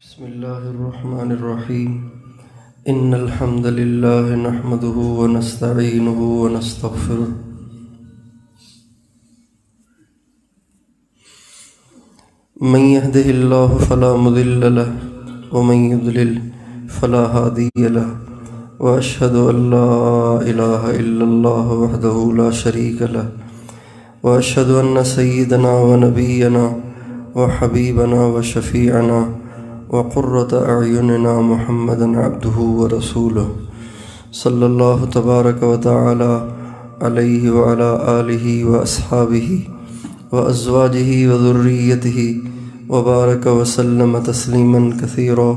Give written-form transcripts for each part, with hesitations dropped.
بسم الله الرحمن الرحيم إن الحمد لله نحمده ونستعينه ونستغفره من يهده الله فلا مضل له ومن يضلل فلا هادي له وأشهد أن لا إله إلا الله وحده لا شريك له وأشهد أن سيدنا ونبينا وحبيبنا وشفيعنا وقرة أعيننا محمدا عبده ورسوله صلى الله تبارك وتعالى عليه وعلى آله وأصحابه وأزواجه وذريته وبارك وسلم تسليما كثيرا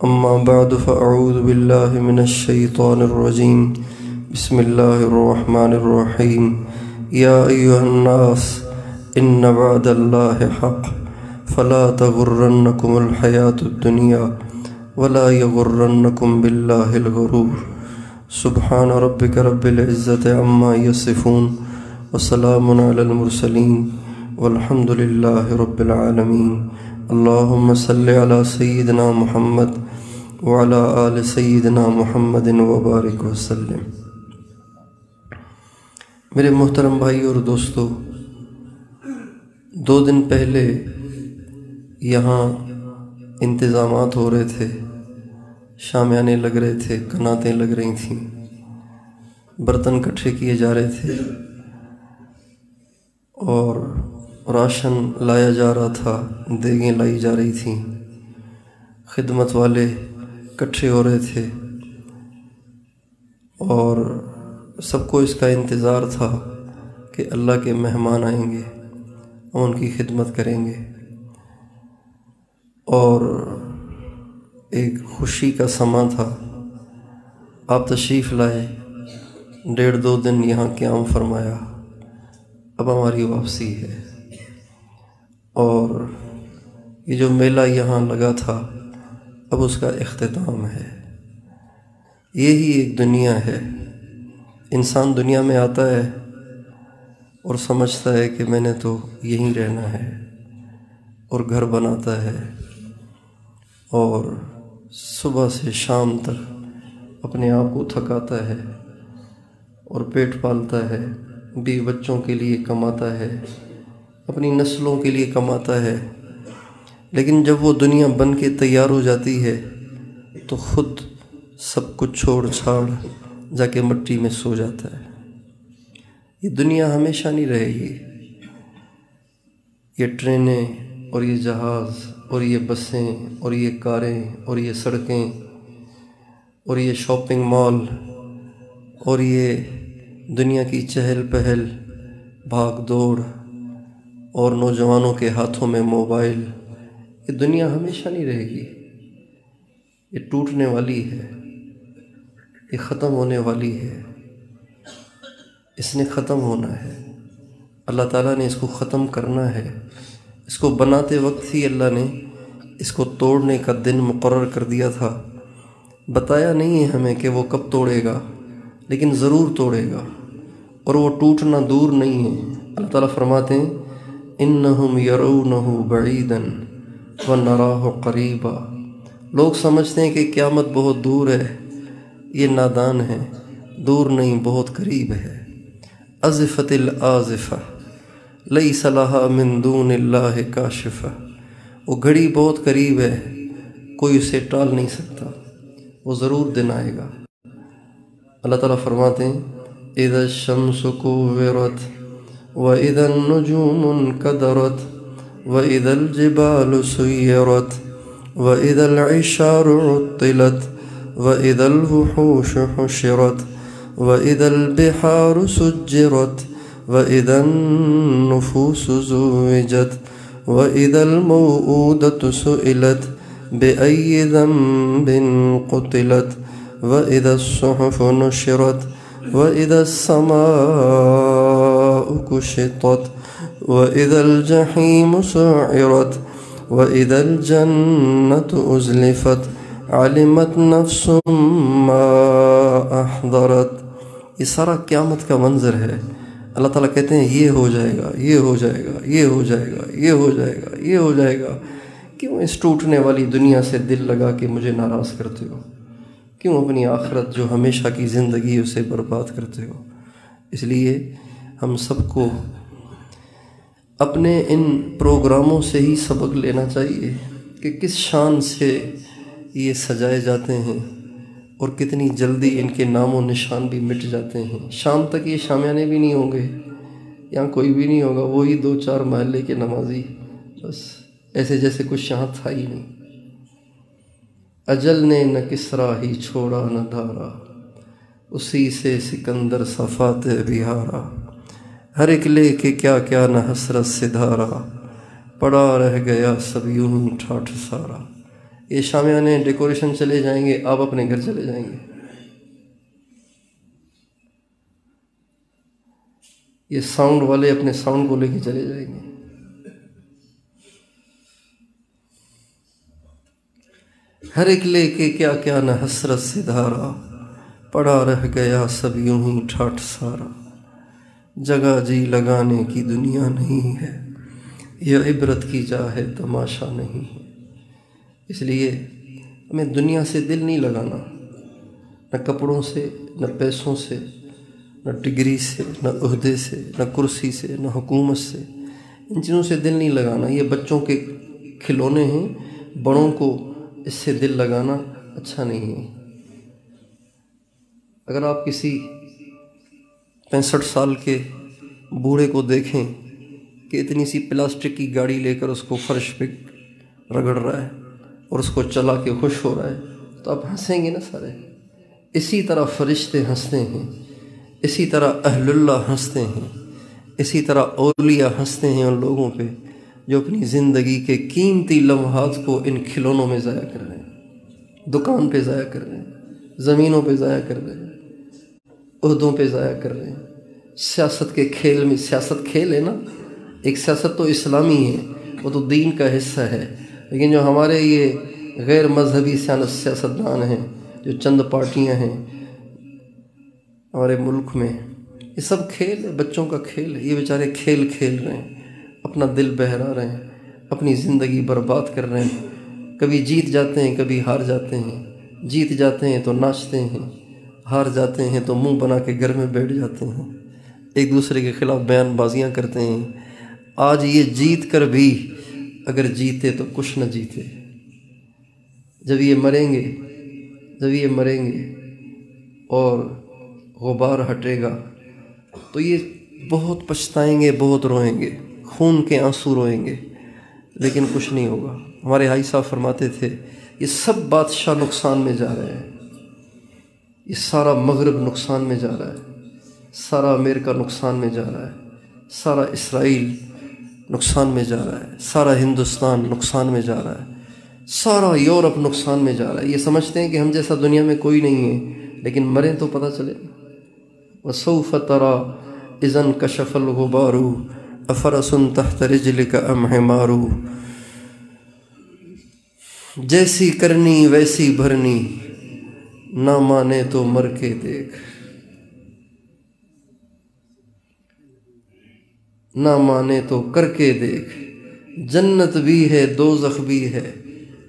أما بعد فأعوذ بالله من الشيطان الرجيم بسم الله الرحمن الرحيم يا أيها الناس إن وعد الله حق فلا تغرنكم الحياة الدنيا ولا يغرنكم بالله الغرور سبحان ربك رب العزة عما يصفون وسلام على المرسلين والحمد لله رب العالمين اللهم صل على سيدنا محمد وعلى آل سيدنا محمد وبارك وسلم۔ میرے محترم بھائی اور دوستو، 2 دن پہلے یہاں انتظامات ہو رہے تھے، شامیانے لگ رہے تھے، کناتیں لگ رہی تھیں، برتن اکٹھے کیے جا رہے تھے اور راشن لایا جا رہا تھا، دیگیں لائی جا رہی تھیں، خدمت والے اکٹھے ہو رہے تھے اور سب کو اس کا انتظار تھا کہ اللہ کے مہمان آئیں گے، ان کی خدمت کریں گے اور ایک خوشی کا سماں تھا۔ آپ تشریف لائے، 1.5-2 دن یہاں قیام فرمایا، اب ہماری واپسی ہے اور یہ جو میلہ یہاں لگا تھا اب اس کا اختتام ہے۔ یہی ایک دنیا ہے، انسان دنیا میں آتا ہے اور سمجھتا ہے کہ میں نے تو یہیں رہنا ہے اور گھر بناتا ہے اور صبح سے شام تک اپنے آپ کو تھکاتا ہے اور پیٹ پالتا ہے، بیوی بچوں کے لیے کماتا ہے، اپنی نسلوں کے لیے کماتا ہے، لیکن جب وہ دنیا بن کے تیار ہو جاتی ہے تو خود سب کچھ چھوڑ چھاڑ جا کے مٹی میں سو جاتا ہے۔ یہ دنیا ہمیشہ نہیں رہے گی، یہ ٹرینیں اور یہ جہاز اور یہ بسیں اور یہ کاریں اور یہ سڑکیں اور یہ شاپنگ مال اور یہ دنیا کی چہل پہل، بھاگ دوڑ اور نوجوانوں کے ہاتھوں میں موبائل، یہ دنیا ہمیشہ نہیں رہے گی، یہ ٹوٹنے والی ہے، یہ ختم ہونے والی ہے، اس نے ختم ہونا ہے۔ اللہ تعالیٰ نے اس کو ختم کرنا ہے۔ اس کو بناتے وقت ہی اللہ نے اس کو توڑنے کا دن مقرر کر دیا تھا، بتایا نہیں ہے ہمیں کہ وہ کب توڑے گا، لیکن ضرور توڑے گا اور وہ ٹوٹنا دور نہیں ہے۔ اللہ تعالیٰ فرماتے ہیں اِنَّهُمْ يَرَوْنَهُ بَعِيدًا وَنَرَاهُ قَرِيبًا۔ لوگ سمجھتے ہیں کہ قیامت بہت دور ہے، یہ نادان ہے، دور نہیں، بہت قریب ہے۔ أَزِفَتِ الْآزِفَةُ لَيْسَ لَهَا مِن دُونِ اللَّهِ كَاشِفَةٌ۔ وہ گھڑی بہت قریب ہے، کوئی اسے ٹال نہیں سکتا، وہ ضرور دن آئے گا۔ اللہ تعالیٰ فرماتے ہیں اِذَا الشَّمْسُ كُوِّرَتْ وَإِذَا النُّجُومُ انكَدَرَتْ وَإِذَا الْجِبَالُ سُيِّرَتْ وَإِذَا الْعِشَارُ عُطِّلَتْ وَإِذَا الْوُحُوشُ حُشِرَتْ وَإِذَا الْبِحَارُ سُجِّرَتْ وَإِذَا النُّفُوسُ زُوِّجَتْ وَإِذَا الْمَوْءُودَةُ سُئِلَتْ بِأَيِّ ذَنبٍ قُتِلَتْ وَإِذَا الصُّحُفُ نُشِرَتْ وَإِذَا السَّمَاءُ كُشِطَتْ وَإِذَا الْجَحِيمُ سُعِّرَتْ وَإِذَا الْجَنَّةُ أُزْلِفَتْ عَلِمَتْ نَفْسٌ مَّا أَحْضَرَتْ۔ یہ سارا قیامت کا منظر ہے۔ اللہ تعالیٰ کہتے ہیں یہ ہو جائے گا، یہ ہو جائے گا، یہ ہو جائے گا، یہ ہو جائے گا، یہ ہو جائے گا۔ کیوں اس ٹوٹنے والی دنیا سے دل لگا کے مجھے ناراض کرتے ہو؟ کیوں اپنی آخرت جو ہمیشہ کی زندگی اسے برباد کرتے ہو؟ اس لیے ہم سب کو اپنے ان پروگراموں سے ہی سبق لینا چاہیے کہ کس شان سے یہ سجائے جاتے ہیں اور کتنی جلدی ان کے نام و نشان بھی مٹ جاتے ہیں۔ شام تک یہ شامیانے بھی نہیں ہوں گے، یہاں کوئی بھی نہیں ہوگا، وہی 2-4 محلے کے نمازی، بس ایسے جیسے کچھ یہاں تھا ہی نہیں۔ اجل نے نہ کسرا ہی چھوڑا نہ دھارا، اسی سے سکندر صفات بہارا، ہر ایک لے کے کیا کیا نہ حسرت سے دھارا، پڑا رہ گیا سب یوں ہی ٹھاٹھ سارا۔ یہ شامیانے ڈیکوریشن چلے جائیں گے، آپ اپنے گھر چلے جائیں گے۔ یہ ساؤنڈ والے اپنے ساؤنڈ کو لے کے چلے جائیں گے۔ ہر ایک لے کے کیا کیا نہ حسرت سے دھارا، پڑا رہ گیا سب یوں ہی ٹھاٹھ سارا۔ جگہ جی لگانے کی دنیا نہیں ہے، یہ عبرت کی جا ہے تماشا نہیں ہے۔ اس لیے ہمیں دنیا سے دل نہیں لگانا، نہ کپڑوں سے، نہ پیسوں سے، نہ ڈگری سے، نہ عہدے سے، نہ کرسی سے، نہ حکومت سے، ان چیزوں سے دل نہیں لگانا۔ یہ بچوں کے کھلونے ہیں، بڑوں کو اس سے دل لگانا اچھا نہیں ہے۔ اگر آپ کسی 65 سال کے بوڑھے کو دیکھیں کہ اتنی سی پلاسٹک کی گاڑی لے کر اس کو فرش پہ رگڑ رہا ہے اور اس کو چلا کے خوش ہو رہا ہے، تو آپ ہنسیں گے نا سارے۔ اسی طرح فرشتے ہنستے ہیں، اسی طرح اہل اللہ ہنستے ہیں، اسی طرح اولیاء ہنستے ہیں ان لوگوں پہ جو اپنی زندگی کے قیمتی لمحات کو ان کھلونوں میں ضائع کر رہے ہیں، دکان پہ ضائع کر رہے ہیں، زمینوں پہ ضائع کر رہے ہیں، عہدوں پہ ضائع کر رہے ہیں، سیاست کے کھیل میں۔ سیاست کھیل ہے نا، ایک سیاست تو اسلامی ہے، وہ تو دین کا حصہ ہے، لیکن جو ہمارے یہ غیر مذہبی سیاستدان ہیں، جو چند پارٹیاں ہیں ہمارے ملک میں، یہ سب کھیل ہے، بچوں کا کھیل ہے۔ یہ بیچارے کھیل کھیل رہے ہیں، اپنا دل بہلا رہے ہیں، اپنی زندگی برباد کر رہے ہیں۔ کبھی جیت جاتے ہیں، کبھی ہار جاتے ہیں، جیت جاتے ہیں تو ناچتے ہیں، ہار جاتے ہیں تو منہ بنا کے گھر میں بیٹھ جاتے ہیں، ایک دوسرے کے خلاف بیان بازیاں کرتے ہیں۔ آج یہ جیت کر بھی اگر جیتے تو کچھ نہ جیتے۔ جب یہ مریں گے اور غبار ہٹے گا تو یہ بہت پچھتائیں گے، بہت روئیں گے، خون کے آنسو روئیں گے، لیکن کچھ نہیں ہوگا۔ ہمارے حاجی صاحب فرماتے تھے یہ سب بادشاہ نقصان میں جا رہے ہیں، یہ سارا مغرب نقصان میں جا رہا ہے، سارا امریکہ نقصان میں جا رہا ہے، سارا اسرائیل نقصان میں جا رہا ہے، سارا ہندوستان نقصان میں جا رہا ہے، سارا یورپ نقصان میں جا رہا ہے۔ یہ سمجھتے ہیں کہ ہم جیسا دنیا میں کوئی نہیں ہے، لیکن مریں تو پتہ چلے۔ وَسَوْفَ تَرَى إِذَا انْكَشَفَ الْغُبَارُ أَفَرَسٌ تَحْتَ رِجْلِكَ أَمْ حِمَارُ، جیسی کرنی ویسی بھرنی، نہ مانے تو مر کے دیکھ، نہ مانے تو کر کے دیکھ، جنت بھی ہے دوزخ بھی ہے،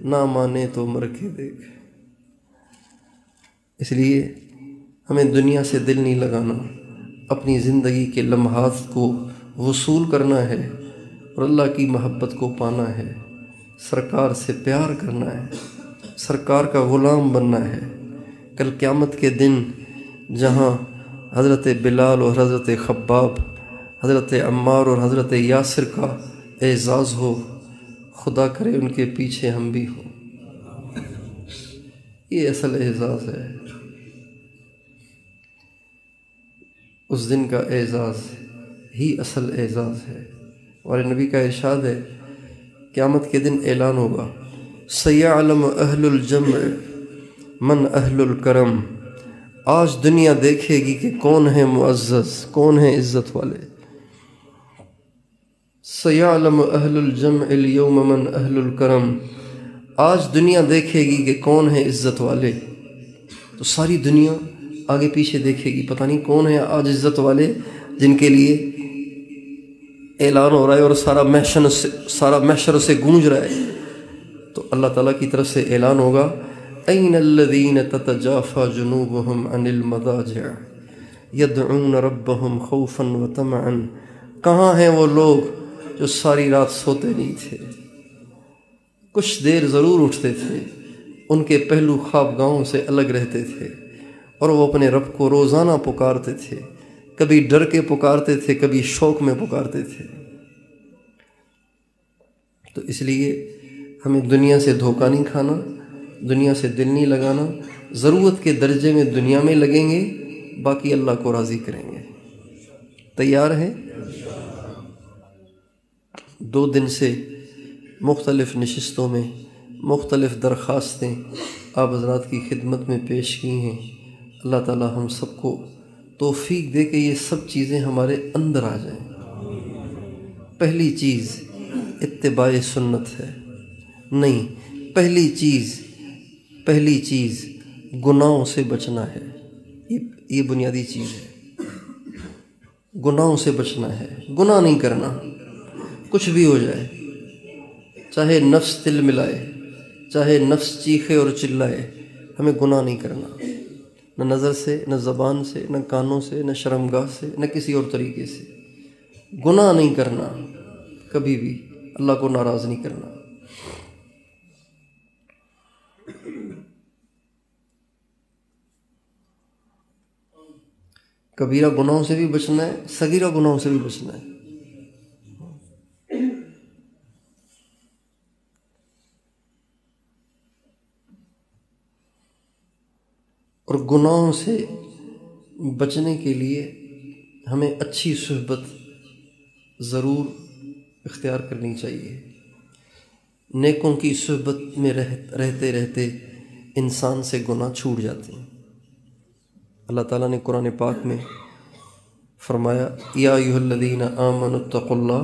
نہ مانے تو مر کے دیکھ۔ اس لیے ہمیں دنیا سے دل نہیں لگانا، اپنی زندگی کے لمحات کو وصول کرنا ہے اور اللہ کی محبت کو پانا ہے، سرکار سے پیار کرنا ہے، سرکار کا غلام بننا ہے۔ کل قیامت کے دن جہاں حضرت بلال اور حضرت خباب، حضرت عمار اور حضرت یاسر کا اعزاز ہو، خدا کرے ان کے پیچھے ہم بھی ہوں۔ یہ اصل اعزاز ہے، اس دن کا اعزاز ہی اصل اعزاز ہے۔ اور نبی کا ارشاد ہے قیامت کے دن اعلان ہوگا سَيَعْلَمُ أَهْلُ الْجَمْعِ مَنْ أَهْلُ الْكَرَمِ، آج دنیا دیکھے گی کہ کون ہے معزز، کون ہے عزت والے۔ سَيَعْلَمُ أَهْلُ الْجَمْعِ الْيَوْمَ مَنْ أَهْلُ الْكَرَمِ، آج دنیا دیکھے گی کہ کون ہے عزت والے۔ تو ساری دنیا آگے پیچھے دیکھے گی، پتہ نہیں کون ہے آج عزت والے جن کے لیے اعلان ہو رہا ہے اور سارا محشر سے گونج رہا ہے تو اللہ تعالیٰ کی طرف سے اعلان ہوگا این الذین تتجافى جنوبهم عن المضاجع یدعون ربهم خوفا وطمعا، کہاں ہیں وہ لوگ جو ساری رات سوتے نہیں تھے، کچھ دیر ضرور اٹھتے تھے، ان کے پہلو خواب گاہوں سے الگ رہتے تھے، اور وہ اپنے رب کو روزانہ پکارتے تھے، کبھی ڈر کے پکارتے تھے، کبھی شوق میں پکارتے تھے۔ تو اس لیے ہمیں دنیا سے دھوکہ نہیں کھانا، دنیا سے دل نہیں لگانا، ضرورت کے درجے میں دنیا میں لگیں گے، باقی اللہ کو راضی کریں گے۔ تیار ہیں؟ 2 دن سے مختلف نشستوں میں مختلف درخواستیں آپ حضرات کی خدمت میں پیش کی ہیں۔ اللہ تعالی ہم سب کو توفیق دے کہ یہ سب چیزیں ہمارے اندر آ جائیں۔ پہلی چیز اتباع سنت ہے، نہیں، پہلی چیز گناہوں سے بچنا ہے۔ یہ بنیادی چیز ہے، گناہوں سے بچنا ہے، گناہ نہیں کرنا، کچھ بھی ہو جائے، چاہے نفس تل ملائے، چاہے نفس چیخے اور چلائے، ہمیں گناہ نہیں کرنا، نہ نظر سے، نہ زبان سے، نہ کانوں سے، نہ شرمگاہ سے، نہ کسی اور طریقے سے۔ گناہ نہیں کرنا، کبھی بھی اللہ کو ناراض نہیں کرنا۔ کبیرہ گناہوں سے بھی بچنا ہے، صغیرہ گناہوں سے بھی بچنا ہے۔ اور گناہوں سے بچنے کے لیے ہمیں اچھی صحبت ضرور اختیار کرنی چاہیے۔ نیکوں کی صحبت میں رہتے رہتے انسان سے گناہ چھوٹ جاتے ہیں۔ اللہ تعالیٰ نے قرآن پاک میں فرمایا یا ایھا الذین آمنوا اتقوا اللہ،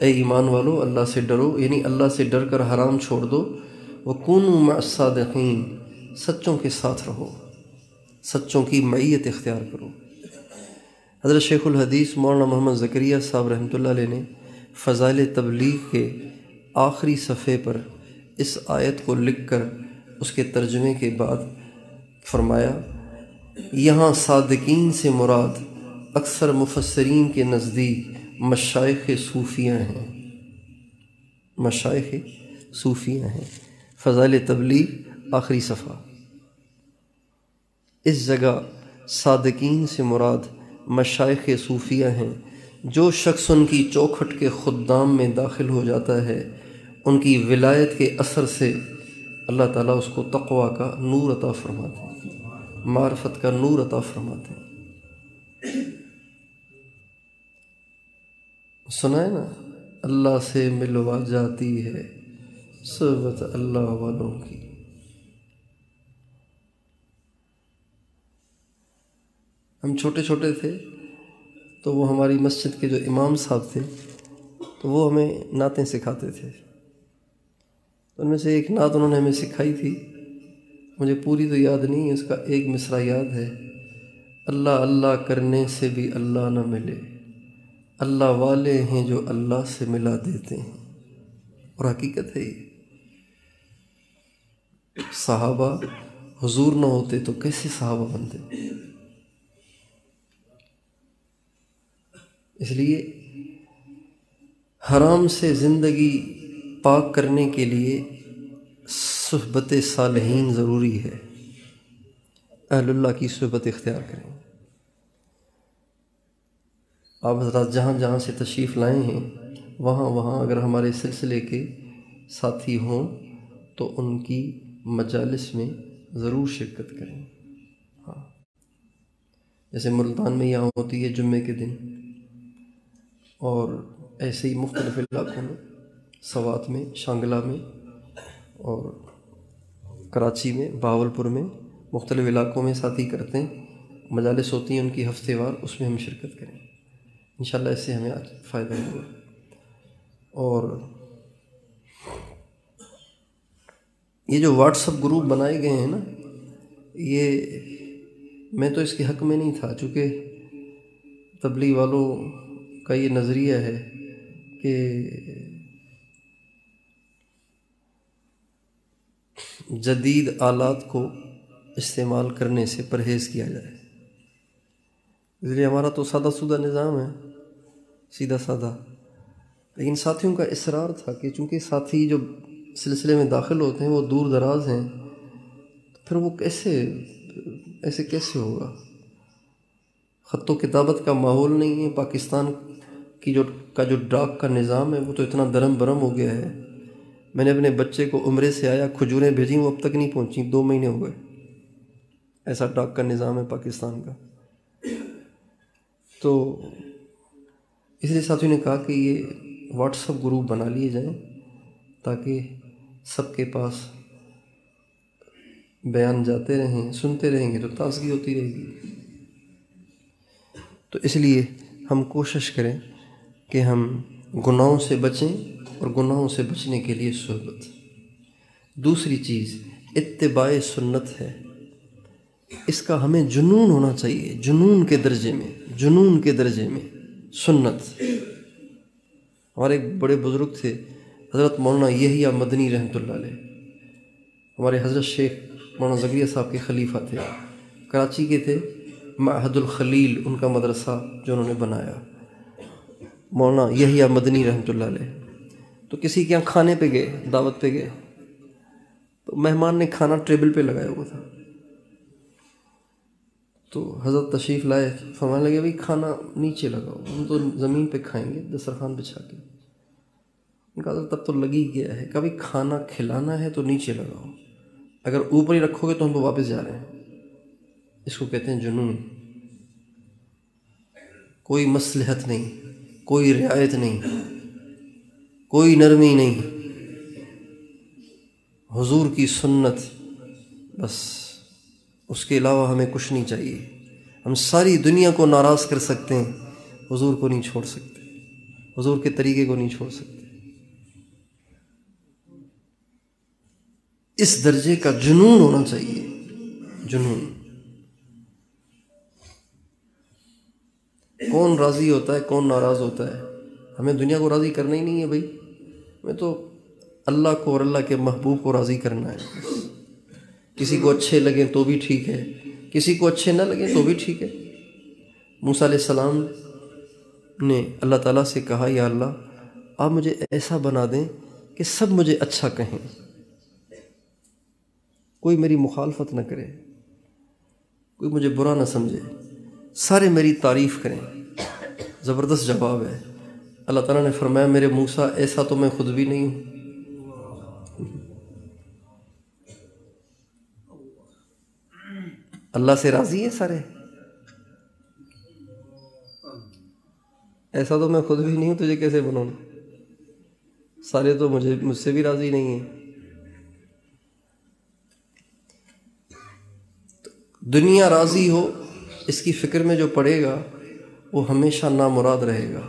اے ایمان والو اللہ سے ڈرو، یعنی اللہ سے ڈر کر حرام چھوڑ دو، وکونوا مع الصادقین، سچوں کے ساتھ رہو، سچوں کی معیت اختیار کرو۔ حضرت شیخ الحدیث مولانا محمد زکریا صاحب رحمۃ اللہ علیہ نے فضائل تبلیغ کے آخری صفحے پر اس آیت کو لکھ کر اس کے ترجمے کے بعد فرمایا یہاں صادقین سے مراد اکثر مفسرین کے نزدیک مشائخ صوفیہ ہیں، مشائخ صوفیہ ہیں۔ فضائل تبلیغ آخری صفحہ۔ اس جگہ صادقین سے مراد مشائخ صوفیہ ہیں۔ جو شخص ان کی چوکھٹ کے خدام میں داخل ہو جاتا ہے، ان کی ولایت کے اثر سے اللہ تعالیٰ اس کو تقویٰ کا نور عطا فرماتے ہیں، معرفت کا نور عطا فرماتے ہیں۔ سنا ہے نا، اللہ سے ملوا جاتی ہے صحبت اللہ والوں کی۔ ہم چھوٹے چھوٹے تھے تو وہ ہماری مسجد کے جو امام صاحب تھے تو وہ ہمیں نعتیں سکھاتے تھے۔ ان میں سے ایک نعت انہوں نے ہمیں سکھائی تھی، مجھے پوری تو یاد نہیں ہے، اس کا ایک مصرع یاد ہے۔ اللہ اللہ کرنے سے بھی اللہ نہ ملے، اللہ والے ہیں جو اللہ سے ملا دیتے ہیں۔ اور حقیقت ہے یہ، صحابہ حضور نہ ہوتے تو کیسے صحابہ بنتے؟ اس لیے حرام سے زندگی پاک کرنے کے لیے صحبت صالحین ضروری ہے، اہل اللہ کی صحبت اختیار کریں۔ آپ حضرات جہاں جہاں سے تشریف لائے ہیں وہاں وہاں اگر ہمارے سلسلے کے ساتھی ہوں تو ان کی مجالس میں ضرور شرکت کریں۔ ہاں، جیسے ملتان میں یہاں ہوتی ہے جمعے کے دن، اور ایسے ہی مختلف علاقوں میں، سوات میں، شانگلہ میں، اور کراچی میں، بہاولپور میں، مختلف علاقوں میں ساتھی کرتے ہیں، مجالس ہوتی ہیں ان کی ہفتے وار، اس میں ہم شرکت کریں انشاءاللہ، اس سے ہمیں فائدہ ہوگا۔ اور یہ جو واٹس ایپ گروپ بنائے گئے ہیں نا، یہ میں تو اس کے حق میں نہیں تھا، چونکہ تبلیغ والوں کا یہ نظریہ ہے کہ جدید آلات کو استعمال کرنے سے پرہیز کیا جائے۔ اس لیے ہمارا تو سادہ سودہ نظام ہے، سیدھا سادہ، لیکن ساتھیوں کا اصرار تھا کہ چونکہ ساتھی جو سلسلے میں داخل ہوتے ہیں وہ دور دراز ہیں، پھر وہ ایسے کیسے ہوگا؟ خط و کتابت کا ماحول نہیں ہے، پاکستان کی جو ڈاک کا نظام ہے وہ تو اتنا درم برم ہو گیا ہے۔ میں نے اپنے بچے کو عمرے سے آیا کھجوریں بھیجیں، وہ اب تک نہیں پہنچیں، 2 مہینے ہو گئے۔ ایسا ڈاک کا نظام ہے پاکستان کا۔ تو اس لیے ساتھیوں نے کہا کہ یہ واٹس ایپ گروپ بنا لیے جائیں تاکہ سب کے پاس بیان جاتے رہیں، سنتے رہیں گے تو تازگی ہوتی رہے گی۔ تو اس لیے ہم کوشش کریں کہ ہم گناہوں سے بچیں، اور گناہوں سے بچنے کے لیے صحبت۔ دوسری چیز اتباع سنت ہے، اس کا ہمیں جنون ہونا چاہیے، جنون کے درجے میں سنت۔ ہمارے ایک بڑے بزرگ تھے حضرت مولانا یحییٰ مدنی رحمۃ اللہ علیہ، ہمارے حضرت شیخ مولانا زکریا صاحب کے خلیفہ تھے، کراچی کے تھے، معہد الخلیل ان کا مدرسہ جو انہوں نے بنایا، مولانا یحییٰ مدنی رحمۃ اللہ علیہ۔ تو کسی کے یہاں کھانے پہ گئے، دعوت پہ گئے، تو مہمان نے کھانا ٹیبل پہ لگایا ہوا تھا، تو حضرت تشریف لائے، فرمانے لگے بھائی کھانا نیچے لگاؤ، ہم تو زمین پہ کھائیں گے دسترخوان بچھا کے۔ ان کا حضرت تب تو لگ ہی گیا ہے، کبھی کھانا کھلانا ہے تو نیچے لگاؤ، اگر اوپر ہی رکھو گے تو ہم تو واپس جا رہے ہیں۔ اس کو کہتے ہیں جنون، کوئی مصلحت نہیں، کوئی رعایت نہیں، کوئی نرمی نہیں، حضور کی سنت بس، اس کے علاوہ ہمیں کچھ نہیں چاہیے۔ ہم ساری دنیا کو ناراض کر سکتے ہیں، حضور کو نہیں چھوڑ سکتے، حضور کے طریقے کو نہیں چھوڑ سکتے۔ اس درجے کا جنون ہونا چاہیے، جنون۔ کون راضی ہوتا ہے، کون ناراض ہوتا ہے؟ ہمیں دنیا کو راضی کرنا ہی نہیں ہے بھائی، ہمیں تو اللہ کو اور اللہ کے محبوب کو راضی کرنا ہے۔ کسی کو اچھے لگیں تو بھی ٹھیک ہے، کسی کو اچھے نہ لگیں تو بھی ٹھیک ہے۔ موسیٰ علیہ السلام نے اللہ تعالیٰ سے کہا یا اللہ آپ مجھے ایسا بنا دیں کہ سب مجھے اچھا کہیں، کوئی میری مخالفت نہ کرے، کوئی مجھے برا نہ سمجھے، سارے میری تعریف کریں۔ زبردست جواب ہے۔ اللہ تعالیٰ نے فرمایا میرے موسیٰ ایسا تو میں خود بھی نہیں ہوں۔ اللہ سے راضی ہے سارے، ایسا تو میں خود بھی نہیں ہوں، تجھے کیسے بناؤں؟ سارے تو مجھ سے بھی راضی نہیں ہیں۔ دنیا راضی ہو اس کی فکر میں جو پڑے گا وہ ہمیشہ نامراد رہے گا۔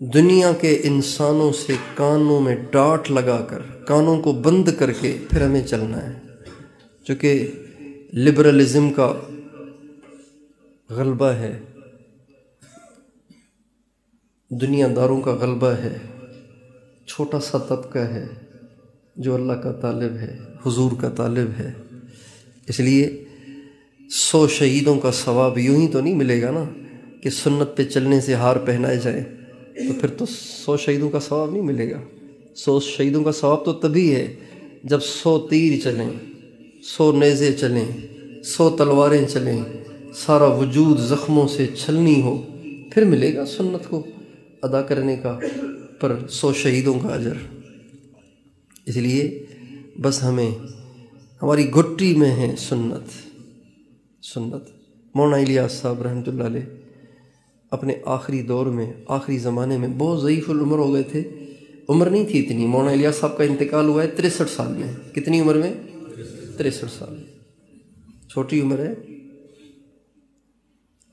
دنیا کے انسانوں سے کانوں میں ڈانٹ لگا کر، کانوں کو بند کر کے پھر ہمیں چلنا ہے، چونکہ لبرلزم کا غلبہ ہے، دنیا داروں کا غلبہ ہے، چھوٹا سا طبقہ ہے جو اللہ کا طالب ہے، حضور کا طالب ہے۔ اس لیے 100 شہیدوں کا ثواب یوں ہی تو نہیں ملے گا نا کہ سنت پہ چلنے سے ہار پہنائے جائے، تو پھر تو 100 شہیدوں کا ثواب نہیں ملے گا۔ 100 شہیدوں کا ثواب تو تبھی ہے جب 100 تیر چلیں، 100 نیزے چلیں، 100 تلواریں چلیں، سارا وجود زخموں سے چھلنی ہو، پھر ملے گا سنت کو ادا کرنے کا پر 100 شہیدوں کا اجر۔ اس لیے بس ہماری گھٹی میں ہے سنت۔ مولانا الیاس صاحب رحمۃ اللہ علیہ اپنے آخری دور میں، آخری زمانے میں بہت ضعیف العمر ہو گئے تھے، عمر نہیں تھی اتنی۔ مولانا الیاس صاحب کا انتقال ہوا ہے 63 سال میں۔ کتنی عمر میں؟ 63 سال، چھوٹی عمر ہے۔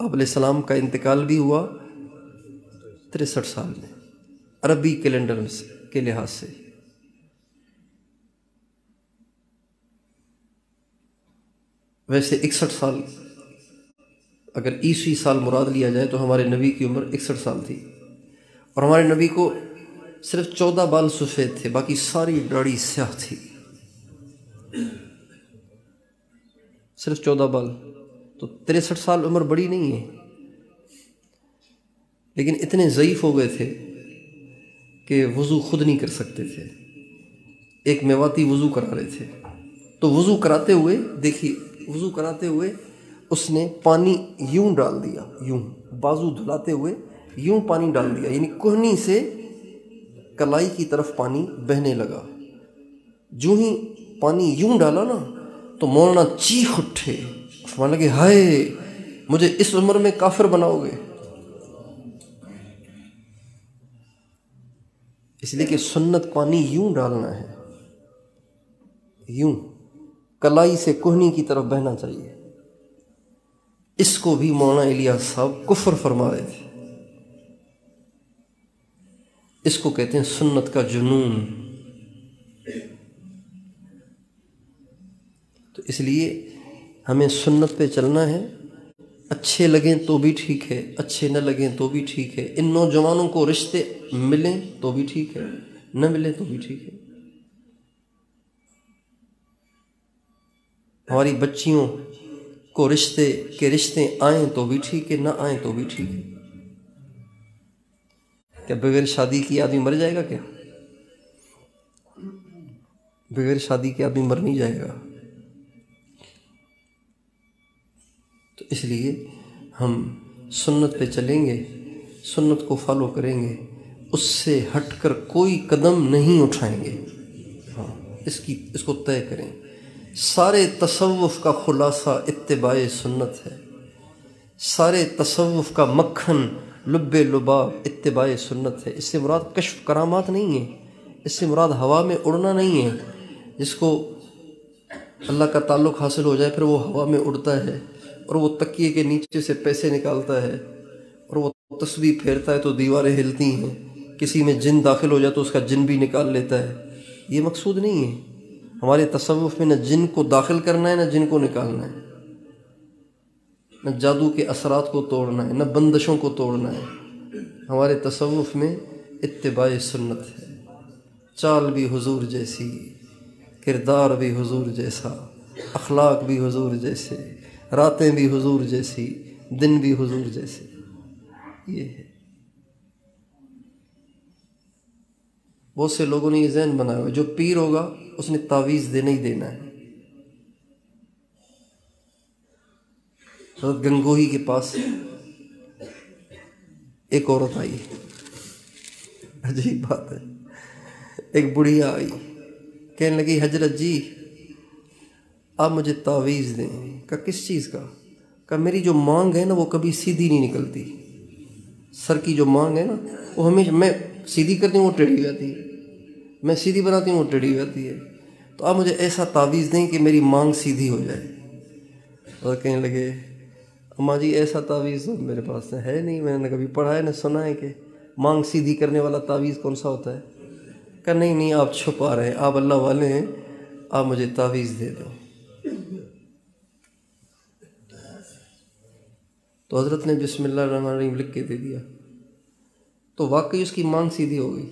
آپ علیہ السلام کا انتقال بھی ہوا 63 سال میں، عربی کیلنڈر کے لحاظ سے۔ ویسے 61 سال اگر عیسوی سال مراد لیا جائے تو ہمارے نبی کی عمر 61 سال تھی، اور ہمارے نبی کو صرف 14 بال سفید تھے، باقی ساری داڑھی سیاہ تھی، صرف 14 بال۔ تو 63 سال عمر بڑی نہیں ہے، لیکن اتنے ضعیف ہو گئے تھے کہ وضو خود نہیں کر سکتے تھے۔ ایک میواتی وضو کرا رہے تھے، تو وضو کراتے ہوئے دیکھیے، وضو کراتے ہوئے اس نے پانی یوں ڈال دیا، یوں بازو دھلاتے ہوئے یوں پانی ڈال دیا، یعنی کہنی سے کلائی کی طرف پانی بہنے لگا۔ جو ہی پانی یوں ڈالا نا تو مولانا چیخ اٹھے، فرمانے لگے ہائے مجھے اس عمر میں کافر بناؤ گے۔ اس لیے کہ سنت پانی یوں ڈالنا ہے، یوں کلائی سے کوہنی کی طرف بہنا چاہیے۔ اس کو بھی مولانا الیاس صاحب کفر فرما رہے تھے۔ اس کو کہتے ہیں سنت کا جنون۔ تو اس لیے ہمیں سنت پہ چلنا ہے، اچھے لگیں تو بھی ٹھیک ہے، اچھے نہ لگیں تو بھی ٹھیک ہے۔ ان نوجوانوں کو رشتے ملیں تو بھی ٹھیک ہے، نہ ملیں تو بھی ٹھیک ہے۔ ہماری بچیوں کو رشتے آئیں تو بھی ٹھیک ہے، نہ آئیں تو بھی ٹھیک ہے۔ کیا بغیر شادی کی آدمی مر جائے گا؟ کیا بغیر شادی کے آدمی مر نہیں جائے گا؟ تو اس لیے ہم سنت پہ چلیں گے، سنت کو فالو کریں گے، اس سے ہٹ کر کوئی قدم نہیں اٹھائیں گے۔ ہاں، اس کو طے کریں۔ سارے تصوف کا خلاصہ اتباع سنت ہے، سارے تصوف کا مکھن لب لباب اتباع سنت ہے۔ اس سے مراد کشف کرامات نہیں ہے، اس سے مراد ہوا میں اڑنا نہیں ہے۔ جس کو اللہ کا تعلق حاصل ہو جائے پھر وہ ہوا میں اڑتا ہے، اور وہ تکیے کے نیچے سے پیسے نکالتا ہے، اور وہ تسبیح پھیرتا ہے تو دیواریں ہلتی ہیں، کسی میں جن داخل ہو جائے تو اس کا جن بھی نکال لیتا ہے۔ یہ مقصود نہیں ہے۔ ہمارے تصوف میں نہ جن کو داخل کرنا ہے نہ جن کو نکالنا ہے، نہ جادو کے اثرات کو توڑنا ہے، نہ بندشوں کو توڑنا ہے۔ ہمارے تصوف میں اتباع سنت ہے۔ چال بھی حضور جیسی، کردار بھی حضور جیسا، اخلاق بھی حضور جیسے، راتیں بھی حضور جیسی، دن بھی حضور جیسے۔ یہ ہے۔ بہت سے لوگوں نے یہ ذہن بنایا ہوا ہے جو پیر ہوگا اس نے تعویذ دینا ہی دینا ہے۔ حضرت گنگوہی کے پاس ایک عورت آئی، عجیب بات ہے، ایک بڑھیا آئی، کہنے لگی حضرت جی آپ مجھے تعویذ دیں۔ کہا کس چیز کا؟ کہا میری جو مانگ ہے نا وہ کبھی سیدھی نہیں نکلتی، سر کی جو مانگ ہے نا وہ ہمیشہ، میں سیدھی کرتی ہوں وہ ٹیڑھی جاتی ہے، میں سیدھی بناتی ہوں وہ ٹیڑھی جاتی ہے، تو آپ مجھے ایسا تعویذ دیں کہ میری مانگ سیدھی ہو جائے۔ اور کہنے لگے اماں جی ایسا تعویذ تو میرے پاس ہے نہیں، میں نے کبھی پڑھا ہے نہ سنا ہے کہ مانگ سیدھی کرنے والا تعویذ کون سا ہوتا ہے۔ کہا نہیں نہیں آپ چھپا رہے ہیں، آپ اللہ والے ہیں، آپ مجھے تعویذ دے دو۔ تو حضرت نے بسم اللہ الرحمن الرحیم لکھ کے دے دیا، تو واقعی اس کی مانگ سیدھی ہو گئی۔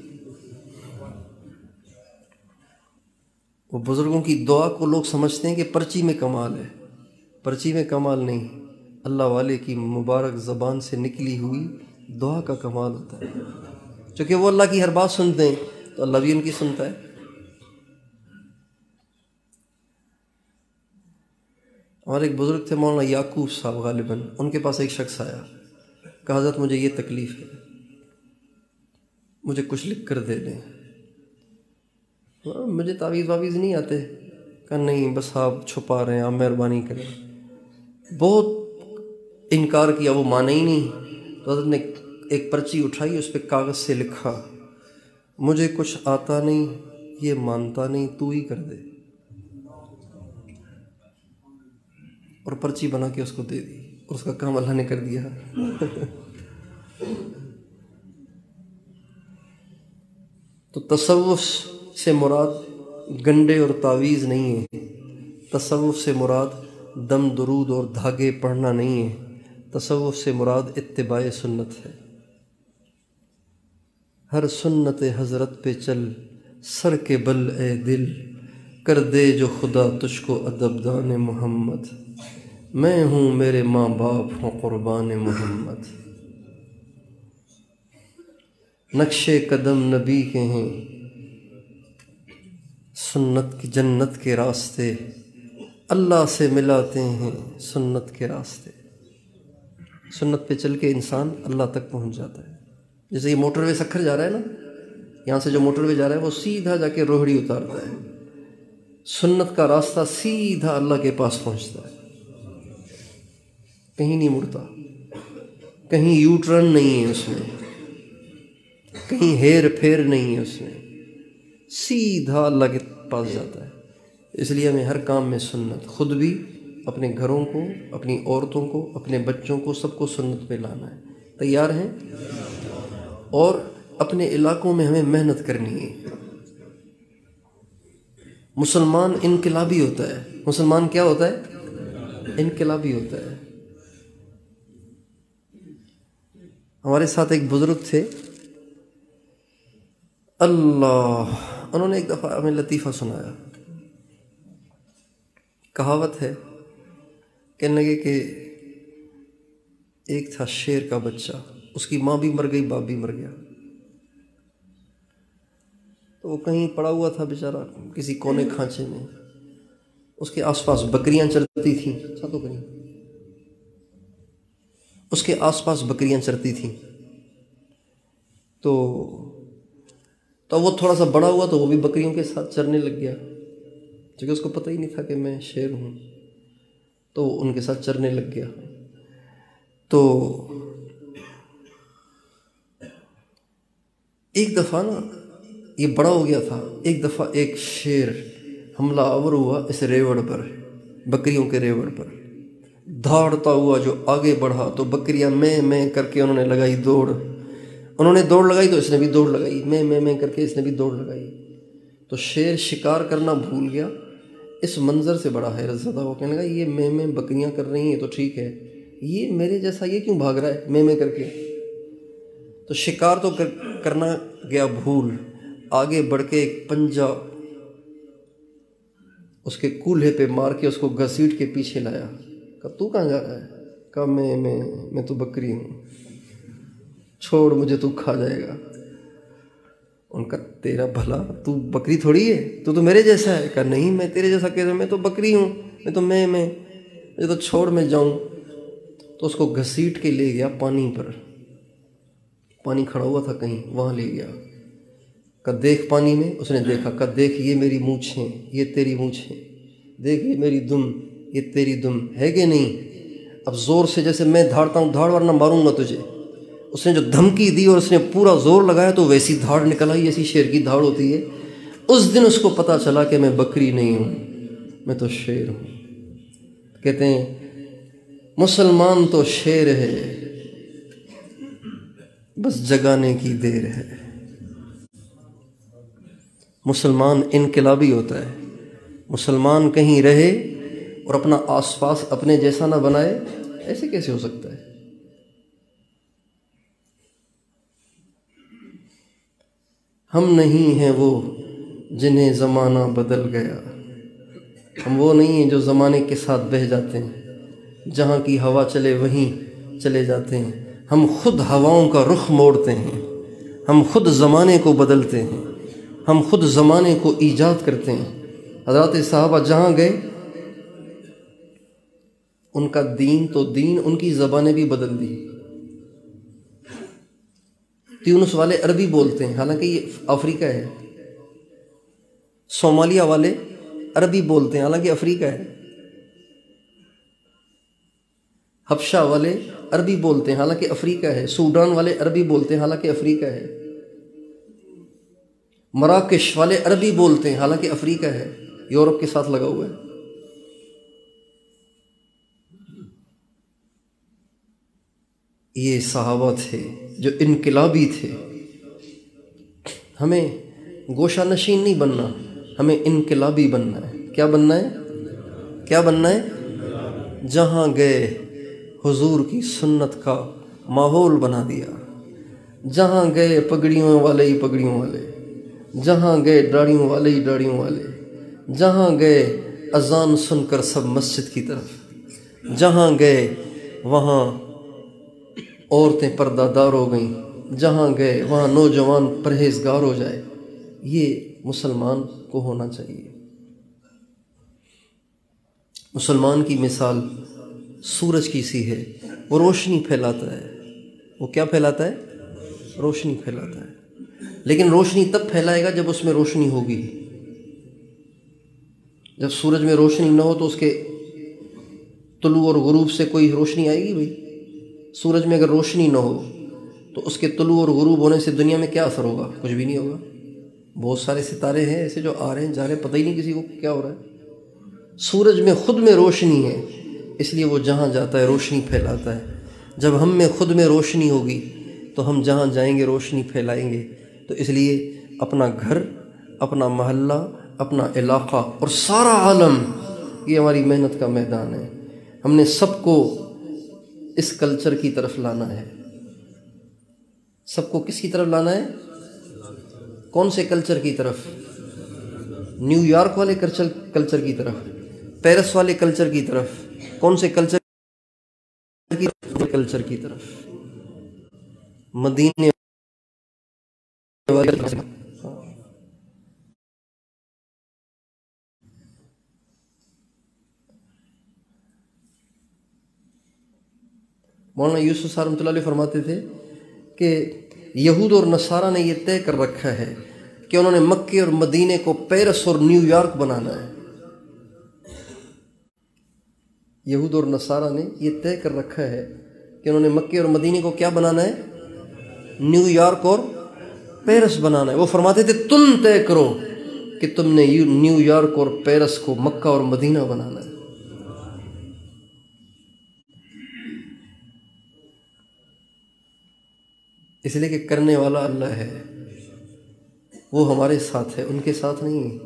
وہ بزرگوں کی دعا کو لوگ سمجھتے ہیں کہ پرچی میں کمال ہے، پرچی میں کمال نہیں، اللہ والے کی مبارک زبان سے نکلی ہوئی دعا کا کمال ہوتا ہے۔ چونکہ وہ اللہ کی ہر بات سنتے ہیں تو اللہ بھی ان کی سنتا ہے۔ اور ایک بزرگ تھے مولانا یعقوب صاحب غالباً، ان کے پاس ایک شخص آیا، کہا حضرت مجھے یہ تکلیف ہے، مجھے کچھ لکھ کر دے دیں۔ مجھے تعویذ واویز نہیں آتے۔ کہا نہیں بس آپ چھپا رہے ہیں، آپ مہربانی کریں۔ بہت انکار کیا، وہ مانے ہی نہیں۔ تو حضرت نے ایک پرچی اٹھائی، اس پہ کاغذ سے لکھا مجھے کچھ آتا نہیں، یہ مانتا نہیں، تو ہی کر دے، اور پرچی بنا کے اس کو دے دی، اور اس کا کام اللہ نے کر دیا۔ تو تصوف سے مراد گنڈے اور تعویذ نہیں ہے، تصوف سے مراد دم درود اور دھاگے پڑھنا نہیں ہے، تصوف سے مراد اتباع سنت ہے۔ ہر سنت حضرت پہ چل، سر کے بل اے دل، کر دے جو خدا تجھ کو ادب دان محمد، میں ہوں میرے ماں باپ ہوں قربان محمد۔ نقش قدم نبی کے ہیں، سنت کی جنت کے راستے، اللہ سے ملاتے ہیں سنت کے راستے۔ سنت پہ چل کے انسان اللہ تک پہنچ جاتا ہے۔ جیسے یہ موٹر وے سکھر جا رہا ہے نا، یہاں سے جو موٹر وے جا رہا ہے وہ سیدھا جا کے روہڑی اتارتا ہے، سنت کا راستہ سیدھا اللہ کے پاس پہنچتا ہے، کہیں نہیں مڑتا، کہیں یو ٹرن نہیں ہے اس میں، کہیں ہیر پھیر نہیں ہے اس میں، سیدھا اللہ کے پاس جاتا ہے۔ اس لیے ہمیں ہر کام میں سنت، خود بھی، اپنے گھروں کو، اپنی عورتوں کو، اپنے بچوں کو، سب کو سنت پہ لانا ہے۔ تیار ہیں؟ اور اپنے علاقوں میں ہمیں محنت کرنی ہے۔ مسلمان انقلابی ہوتا ہے۔ مسلمان کیا ہوتا ہے؟ انقلابی ہوتا ہے۔ ہمارے ساتھ ایک بزرگ تھے، انہوں نے ایک دفعہ ہمیں لطیفہ سنایا۔ کہاوت ہے، کہنے لگے کہ ایک تھا شیر کا بچہ، اس کی ماں بھی مر گئی، باپ بھی مر گیا، تو وہ کہیں پڑا ہوا تھا بیچارہ کسی کونے کھانچے میں، اس کے آس پاس بکریاں چرتی تھیں، اس کے آس پاس بکریاں چرتی تھیں، تو وہ تھوڑا سا بڑا ہوا تو وہ بھی بکریوں کے ساتھ چرنے لگ گیا، کیونکہ اس کو پتہ ہی نہیں تھا کہ میں شیر ہوں، تو وہ ان کے ساتھ چرنے لگ گیا۔ تو ایک دفعہ نا، یہ بڑا ہو گیا تھا، ایک دفعہ ایک شیر حملہ آور ہوا اس ریوڑ پر، بکریوں کے ریوڑ پر، دھاڑتا ہوا جو آگے بڑھا تو بکریاں میں کر کے انہوں نے لگائی دوڑ، انہوں نے دوڑ لگائی تو اس نے بھی دوڑ لگائی، میں کر کے اس نے بھی دوڑ لگائی، تو شیر شکار کرنا بھول گیا۔ اس منظر سے بڑا حیرت زدہ ہو، کہنے لگا یہ میں بکریاں کر رہی ہیں تو ٹھیک ہے، یہ میرے جیسا یہ کیوں بھاگ رہا ہے میں کر کے؟ تو شکار تو کرنا گیا بھول، آگے بڑھ کے ایک پنجہ اس کے کولہے پہ مار کے اس کو گھسیٹ کے پیچھے لایا، کہا تو کہاں جا رہا ہے؟ کہا میں تو بکری ہوں، چھوڑ مجھے، تو کھا جائے گا۔ ان کا تیرا بھلا، تو بکری تھوڑی ہے، تو میرے جیسا ہے۔ کہا نہیں، میں تیرے جیسا کیسے، میں تو بکری ہوں، مجھے تو چھوڑ میں جاؤں۔ تو اس کو گھسیٹ کے لے گیا پانی پر، پانی کھڑا ہوا تھا کہیں، وہاں لے گیا، کہا دیکھ پانی میں، اس نے دیکھا، کہا دیکھ یہ میری مونچھیں، یہ تیری مونچھیں، دیکھ یہ میری دم، یہ تیری دم ہے کہ نہیں؟ اب زور سے جیسے میں دھاڑتا ہوں دھاڑ، ورنہ ماروں گا تجھے۔ اس نے جو دھمکی دی اور اس نے پورا زور لگایا تو ویسی دھاڑ نکل آئی جیسی شیر کی دھاڑ ہوتی ہے۔ اس دن اس کو پتہ چلا کہ میں بکری نہیں ہوں، میں تو شیر ہوں۔ کہتے ہیں مسلمان تو شیر ہے، بس جگانے کی دیر ہے۔ مسلمان انقلابی ہوتا ہے۔ مسلمان کہیں رہے اور اپنا آس پاس اپنے جیسا نہ بنائے، ایسے کیسے ہو سکتا ہے؟ ہم نہیں ہیں وہ جنہیں زمانہ بدل گیا، ہم وہ نہیں ہیں جو زمانے کے ساتھ بہہ جاتے ہیں، جہاں کی ہوا چلے وہیں چلے جاتے ہیں۔ ہم خود ہواؤں کا رخ موڑتے ہیں، ہم خود زمانے کو بدلتے ہیں، ہم خود زمانے کو ایجاد کرتے ہیں۔ حضرات صحابہ جہاں گئے ان کا دین تو دین، ان کی زبانیں بھی بدل دی۔ تیونس والے عربی بولتے ہیں، حالانکہ یہ افریقہ ہے۔ صومالیہ والے عربی بولتے ہیں، حالانکہ افریقہ ہے۔ حبشہ والے عربی بولتے ہیں، حالانکہ افریقہ ہے۔ سوڈان والے عربی بولتے ہیں، حالانکہ افریقہ ہے۔ مراکش والے عربی بولتے ہیں، حالانکہ افریقہ ہے، یورپ کے ساتھ لگا ہوا ہے۔ یہ صحابہ تھے جو انقلابی تھے۔ ہمیں گوشہ نشین نہیں بننا، ہمیں انقلابی بننا ہے۔ کیا بننا ہے؟ کیا بننا ہے؟ جہاں گئے حضور کی سنت کا ماحول بنا دیا، جہاں گئے پگڑیوں والے ہی پگڑیوں والے، جہاں گئے داڑھیوں والے ہی داڑھیوں والے، جہاں گئے اذان سن کر سب مسجد کی طرف، جہاں گئے وہاں عورتیں پردہ دار ہو گئیں، جہاں گئے وہاں نوجوان پرہیزگار ہو جائے۔ یہ مسلمان کو ہونا چاہیے۔ مسلمان کی مثال سورج کی سی ہے، وہ روشنی پھیلاتا ہے۔ وہ کیا پھیلاتا ہے؟ روشنی پھیلاتا ہے، لیکن روشنی تب پھیلائے گا جب اس میں روشنی ہوگی۔ جب سورج میں روشنی نہ ہو تو اس کے طلوع اور غروب سے کوئی روشنی آئے گی؟ بھائی سورج میں اگر روشنی نہ ہو تو اس کے طلوع اور غروب ہونے سے دنیا میں کیا اثر ہوگا؟ کچھ بھی نہیں ہوگا۔ بہت سارے ستارے ہیں ایسے جو آ رہے ہیں جا رہے ہیں، پتہ ہی نہیں کسی کو کیا ہو رہا ہے۔ سورج میں خود میں روشنی ہے، اس لیے وہ جہاں جاتا ہے روشنی پھیلاتا ہے۔ جب ہم میں خود میں روشنی ہوگی تو ہم جہاں جائیں گے روشنی پھیلائیں گے۔ تو اس لیے اپنا گھر، اپنا محلہ، اپنا علاقہ اور سارا عالم یہ ہماری محنت کا میدان ہے۔ ہم نے سب کو اس کلچر کی طرف لانا ہے۔ سب کو کس کی طرف لانا ہے؟ کون سے کلچر کی طرف؟ نیو یارک والے کلچر کی طرف، پیرس والے کلچر کی طرف، کون سے کلچر کی طرف؟ مدینے والے مولانا یوسف صاحب رحمۃ اللہ علیہ فرماتے تھے کہ یہود اور نصارہ نے یہ طے کر رکھا ہے کہ انہوں نے مکے اور مدینے کو پیرس اور نیو یارک بنانا ہے۔ یہود اور نصارہ نے یہ طے کر رکھا ہے کہ انہوں نے مکے اور مدینے کو کیا بنانا ہے؟ نیو یارک اور پیرس بنانا ہے۔ وہ فرماتے تھے تم طے کرو کہ تم نے نیو یارک اور پیرس کو مکہ اور مدینہ بنانا ہے۔ اس لیے کہ کرنے والا اللہ ہے، وہ ہمارے ساتھ ہے، ان کے ساتھ نہیں ہے۔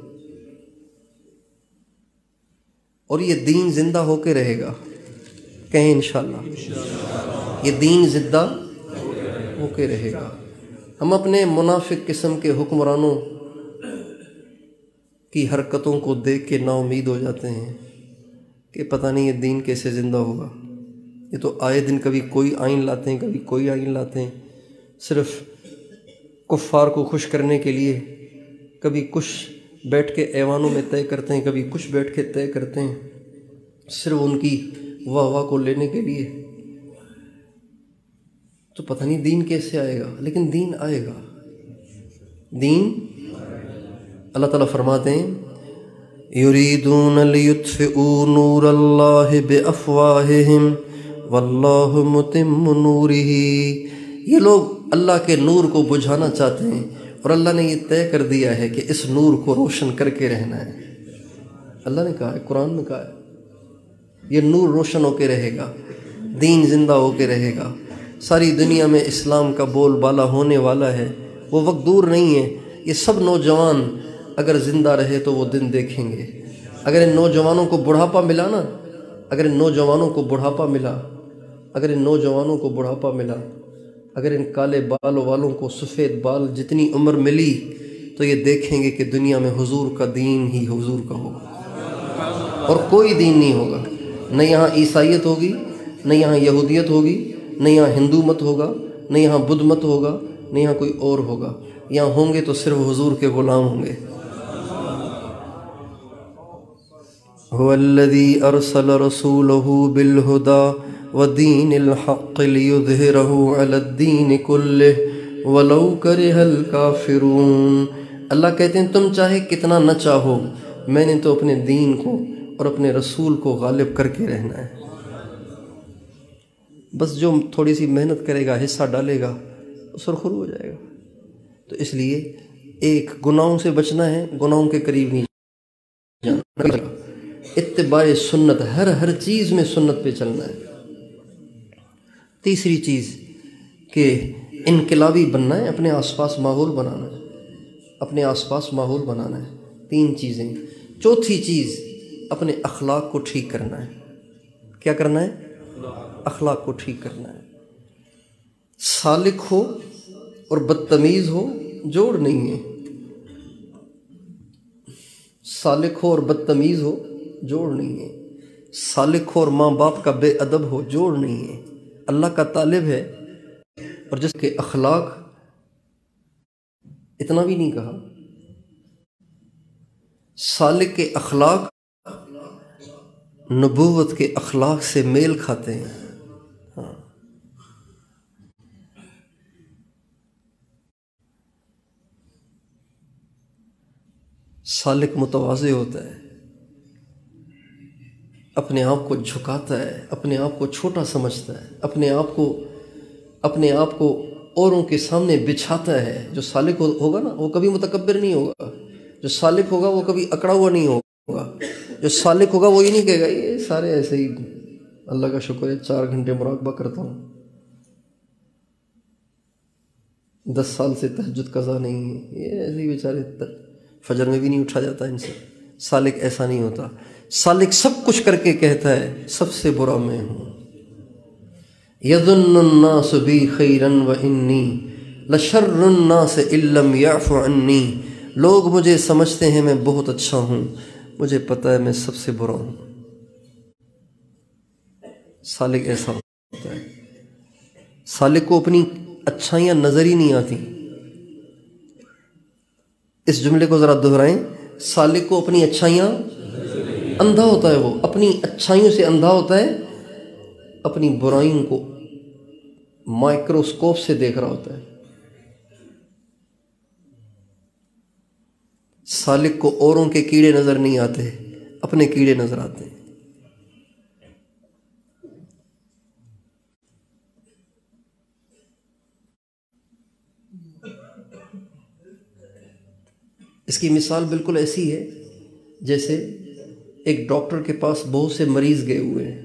اور یہ دین زندہ ہو کے رہے گا، کہیں انشاءاللہ یہ دین زندہ ہو کے رہے گا۔ ہم اپنے منافق قسم کے حکمرانوں کی حرکتوں کو دیکھ کے نا امید ہو جاتے ہیں کہ پتہ نہیں یہ دین کیسے زندہ ہوگا۔ یہ تو آئے دن کبھی کوئی آئین لاتے ہیں، کبھی کوئی آئین لاتے ہیں، صرف کفار کو خوش کرنے کے لیے۔ کبھی کچھ بیٹھ کے ایوانوں میں طے کرتے ہیں، کبھی کچھ بیٹھ کے طے کرتے ہیں، صرف ان کی واہ واہ کو لینے کے لیے۔ تو پتہ نہیں دین کیسے آئے گا، لیکن دین آئے گا۔ دین اللہ تعالیٰ فرماتے ہیں یریدون لیطفئوا نور اللہ بافواہہم واللہ متم نورہ۔ یہ لوگ اللہ کے نور کو بجھانا چاہتے ہیں اور اللہ نے یہ طے کر دیا ہے کہ اس نور کو روشن کر کے رہنا ہے۔ اللہ نے کہا ہے، قرآن میں کہا ہے، یہ نور روشن ہو کے رہے گا، دین زندہ ہو کے رہے گا۔ ساری دنیا میں اسلام کا بول بالا ہونے والا ہے، وہ وقت دور نہیں ہے۔ یہ سب نوجوان اگر زندہ رہے تو وہ دن دیکھیں گے۔ اگر ان نوجوانوں کو بڑھاپا ملا نا، اگر ان نوجوانوں کو بڑھاپا ملا، اگر ان نوجوانوں کو بڑھاپا ملا، اگر ان کالے بالوں والوں کو سفید بال جتنی عمر ملی، تو یہ دیکھیں گے کہ دنیا میں حضور کا دین ہی حضور کا ہوگا اور کوئی دین نہیں ہوگا۔ نہ یہاں عیسائیت ہوگی، نہ یہاں یہودیت ہوگی، نہ یہاں ہندو مت ہوگا، نہ یہاں بدھ مت ہوگا، نہ یہاں کوئی اور ہوگا۔ یہاں ہوں گے تو صرف حضور کے غلام ہوں گے۔ هو الذي أرسل رسوله بالهدى ودين الحق ليظهره على الدين كله ولو كره الكافرون۔ اللہ کہتے ہیں تم چاہے کتنا نہ چاہو، میں نے تو اپنے دین کو اور اپنے رسول کو غالب کر کے رہنا ہے۔ بس جو تھوڑی سی محنت کرے گا، حصہ ڈالے گا، سرخرو ہو جائے گا۔ تو اس لیے ایک گناہوں سے بچنا ہے، گناہوں کے قریب نہیں جانا، اتباع سنت، ہر چیز میں سنت پہ چلنا ہے۔ تیسری چیز کہ انقلابی بننا ہے، اپنے آس پاس ماحول بنانا ہے، اپنے آس پاس ماحول بنانا ہے۔ 3 چیزیں۔ چوتھی چیز اپنے اخلاق کو ٹھیک کرنا ہے۔ کیا کرنا ہے؟ اخلاق کو ٹھیک کرنا ہے۔ سالک ہو اور بدتمیز ہو جوڑ نہیں ہے، سالک ہو اور بدتمیز ہو جوڑ نہیں ہے، سالک ہو اور ماں باپ کا بے ادب ہو جوڑ نہیں ہے۔ اللہ کا طالب ہے اور جس کے اخلاق، اتنا بھی نہیں کہا، سالک کے اخلاق نبوت کے اخلاق سے میل کھاتے ہیں۔ ہاں، سالک متواضع ہوتا ہے، اپنے آپ کو جھکاتا ہے، اپنے آپ کو چھوٹا سمجھتا ہے، اپنے آپ کو اوروں کے سامنے بچھاتا ہے۔ جو سالک ہوگا نا وہ کبھی متکبر نہیں ہوگا، جو سالک ہوگا وہ کبھی اکڑا ہوا نہیں ہوگا، جو سالک ہوگا وہ یہ نہیں کہے گا یہ سارے ایسے ہی، اللہ کا شکر ہے 4 گھنٹے مراقبہ کرتا ہوں، 10 سال سے تہجد قضا نہیں ہے، یہ ایسے ہی بیچارے فجر میں بھی نہیں اٹھا جاتا ان سے۔ سالک ایسا نہیں ہوتا، سالک سب کچھ کر کے کہتا ہے سب سے برا میں ہوں۔ یظن الناس بی خیرا وانی لشر الناس ان لم یعف عنی، لوگ مجھے سمجھتے ہیں میں بہت اچھا ہوں، مجھے پتہ ہے میں سب سے برا ہوں۔ سالک ایسا ہوتا ہے، سالک کو اپنی اچھائیاں نظر ہی نہیں آتی۔ اس جملے کو ذرا دہرائیں، سالک کو اپنی اچھائیاں، اندھا ہوتا ہے، وہ اپنی اچھائیوں سے اندھا ہوتا ہے، اپنی برائیوں کو مائکروسکوپ سے دیکھ رہا ہوتا ہے۔ سالک کو اوروں کے کیڑے نظر نہیں آتے، اپنے کیڑے نظر آتے ہیں۔ اس کی مثال بالکل ایسی ہے جیسے ایک ڈاکٹر کے پاس بہت سے مریض گئے ہوئے ہیں،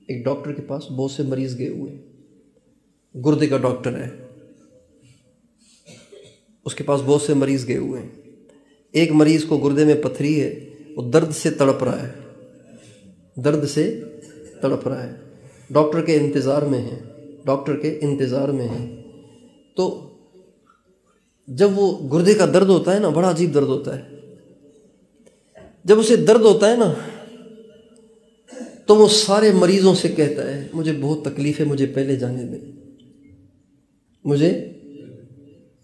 ایک ڈاکٹر کے پاس بہت سے مریض گئے ہوئے ہیں، گردے کا ڈاکٹر ہے، اس کے پاس بہت سے مریض گئے ہوئے ہیں۔ ایک مریض کو گردے میں پتھری ہے، وہ درد سے تڑپ رہا ہے، درد سے تڑپ رہا ہے، ڈاکٹر کے انتظار میں ہے، ڈاکٹر کے انتظار میں ہے۔ تو جب وہ گردے کا درد ہوتا ہے نا، بڑا عجیب درد ہوتا ہے، جب اسے درد ہوتا ہے نا تو وہ سارے مریضوں سے کہتا ہے مجھے بہت تکلیف ہے، مجھے پہلے جانے دیں، مجھے،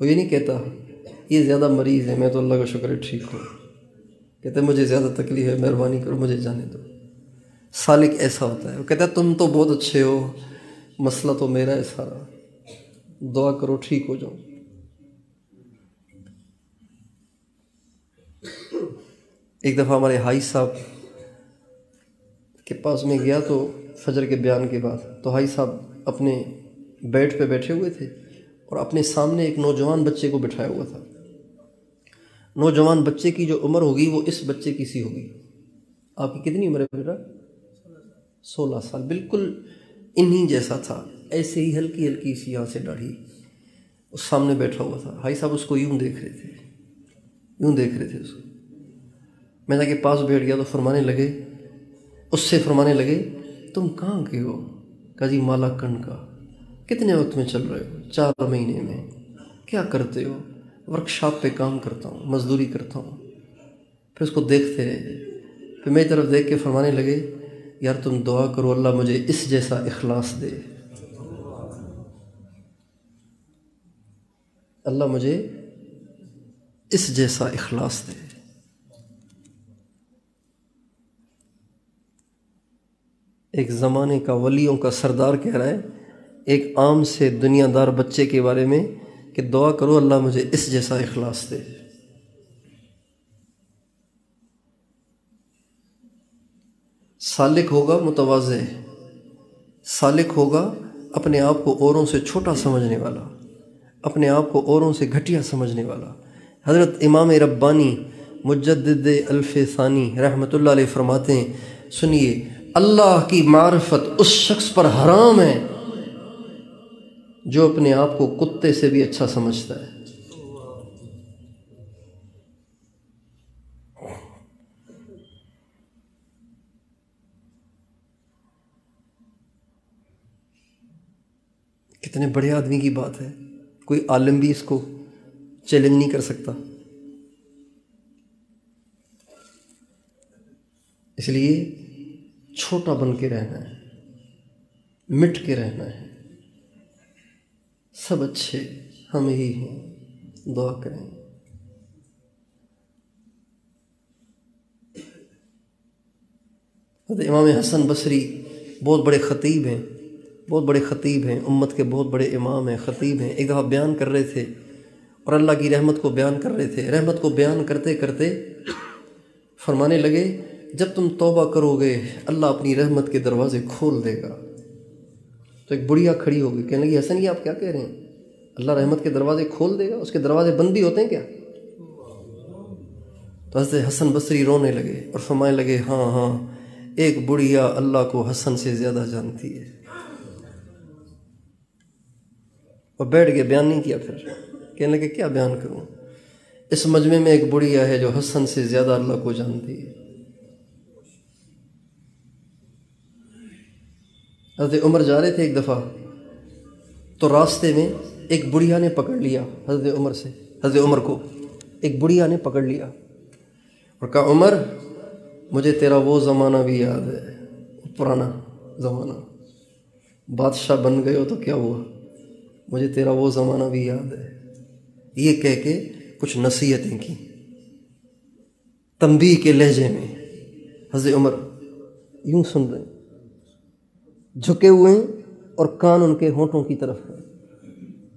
وہ یہ نہیں کہتا یہ زیادہ مریض ہے میں تو اللہ کا شکر ہے ٹھیک ہوں، کہتا ہے مجھے زیادہ تکلیف ہے مہربانی کرو مجھے جانے دو۔ سالک ایسا ہوتا ہے، وہ کہتا ہے تم تو بہت اچھے ہو، مسئلہ تو میرا ہے سارا، دعا کرو ٹھیک ہو جاؤ۔ ایک دفعہ ہمارے حائی صاحب کے پاس میں گیا تو فجر کے بیان کے بعد، تو حائی صاحب اپنے بیڈ پہ بیٹھے ہوئے تھے اور اپنے سامنے ایک نوجوان بچے کو بٹھایا ہوا تھا۔ نوجوان بچے کی جو عمر ہوگی وہ اس بچے کی سی ہوگی۔ آپ کی کتنی عمر ہے بیٹا؟ 16 سال، بالکل انہی جیسا تھا، ایسے ہی ہلکی ہلکی سی یہاں سے داڑھی، اس سامنے بیٹھا ہوا تھا۔ حائی صاحب اس کو یوں دیکھ رہے تھے، یوں دیکھ رہے تھے اس کو۔ میں جا کے پاس بیٹھ گیا تو فرمانے لگے، اس سے فرمانے لگے تم کہاں کے ہو؟ کہا جی مالا کنڈ کا۔ کتنے وقت میں چل رہے ہو؟ 4 مہینے میں۔ کیا کرتے ہو؟ ورکشاپ پہ کام کرتا ہوں، مزدوری کرتا ہوں۔ پھر اس کو دیکھتے رہے، پھر میری طرف دیکھ کے فرمانے لگے یار تم دعا کرو اللہ مجھے اس جیسا اخلاص دے، اللہ مجھے اس جیسا اخلاص دے۔ ایک زمانے کا ولیوں کا سردار کہہ رہا ہے ایک عام سے دنیا دار بچے کے بارے میں کہ دعا کرو اللہ مجھے اس جیسا اخلاص دے۔ سالک ہوگا متواضع، سالک ہوگا اپنے آپ کو اوروں سے چھوٹا سمجھنے والا، اپنے آپ کو اوروں سے گھٹیا سمجھنے والا۔ حضرت امام ربانی مجدد الف ثانی رحمۃ اللہ علیہ فرماتے ہیں سنیے، اللہ کی معرفت اس شخص پر حرام ہے جو اپنے آپ کو کتے سے بھی اچھا سمجھتا ہے۔ کتنے بڑے آدمی کی بات ہے، کوئی عالم بھی اس کو چیلنج نہیں کر سکتا۔ اس لیے چھوٹا بن کے رہنا ہے، مٹ کے رہنا ہے۔ سب اچھے ہم ہی ہیں، دعا کریں۔ حضرت امام حسن بصری بہت بڑے خطیب ہیں، بہت بڑے خطیب ہیں، امت کے بہت بڑے امام ہیں، خطیب ہیں۔ ایک دفعہ بیان کر رہے تھے اور اللہ کی رحمت کو بیان کر رہے تھے۔ رحمت کو بیان کرتے کرتے فرمانے لگے جب تم توبہ کرو گے اللہ اپنی رحمت کے دروازے کھول دے گا۔ تو ایک بڑھیا کھڑی ہو گئی، کہنے لگی حسن یہ آپ کیا کہہ رہے ہیں؟ اللہ رحمت کے دروازے کھول دے گا؟ اس کے دروازے بند بھی ہوتے ہیں کیا؟ تو حضرت حسن بصری رونے لگے اور فرمانے لگے ہاں ہاں، ایک بڑھیا اللہ کو حسن سے زیادہ جانتی ہے۔ اور بیٹھ کے بیان نہیں کیا، پھر کہنے لگے کیا بیان کروں؟ اس مجمع میں ایک بڑھیا ہے جو حسن سے زیادہ اللہ کو جانتی ہے۔ حضرت عمر جا رہے تھے ایک دفعہ، تو راستے میں ایک بڑھیا نے پکڑ لیا حضرت عمر کو ایک بڑھیا نے پکڑ لیا اور کہا عمر مجھے تیرا وہ زمانہ بھی یاد ہے، پرانا زمانہ، بادشاہ بن گئے ہو تو کیا ہوا، مجھے تیرا وہ زمانہ بھی یاد ہے۔ یہ کہہ کے کچھ نصیحتیں کی تنبیہ کے لہجے میں۔ حضرت عمر یوں سن رہے ہیں، جھکے ہوئے ہیں اور کان ان کے ہونٹوں کی طرف ہے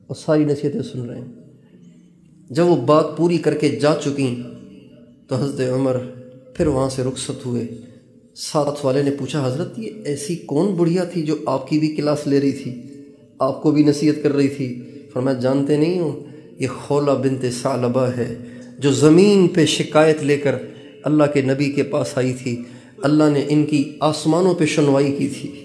اور ساری نصیحتیں سن رہے ہیں۔ جب وہ بات پوری کر کے جا چکیں تو حضرت عمر پھر وہاں سے رخصت ہوئے۔ ساتھ والے نے پوچھا حضرت یہ ایسی کون بڑھیا تھی جو آپ کی بھی کلاس لے رہی تھی، آپ کو بھی نصیحت کر رہی تھی؟ فرمایا جانتے نہیں ہو، یہ خولہ بنت ثعلبہ ہے جو زمین پہ شکایت لے کر اللہ کے نبی کے پاس آئی تھی۔ اللہ نے ان کی آسمانوں پہ سنوائی کی تھی۔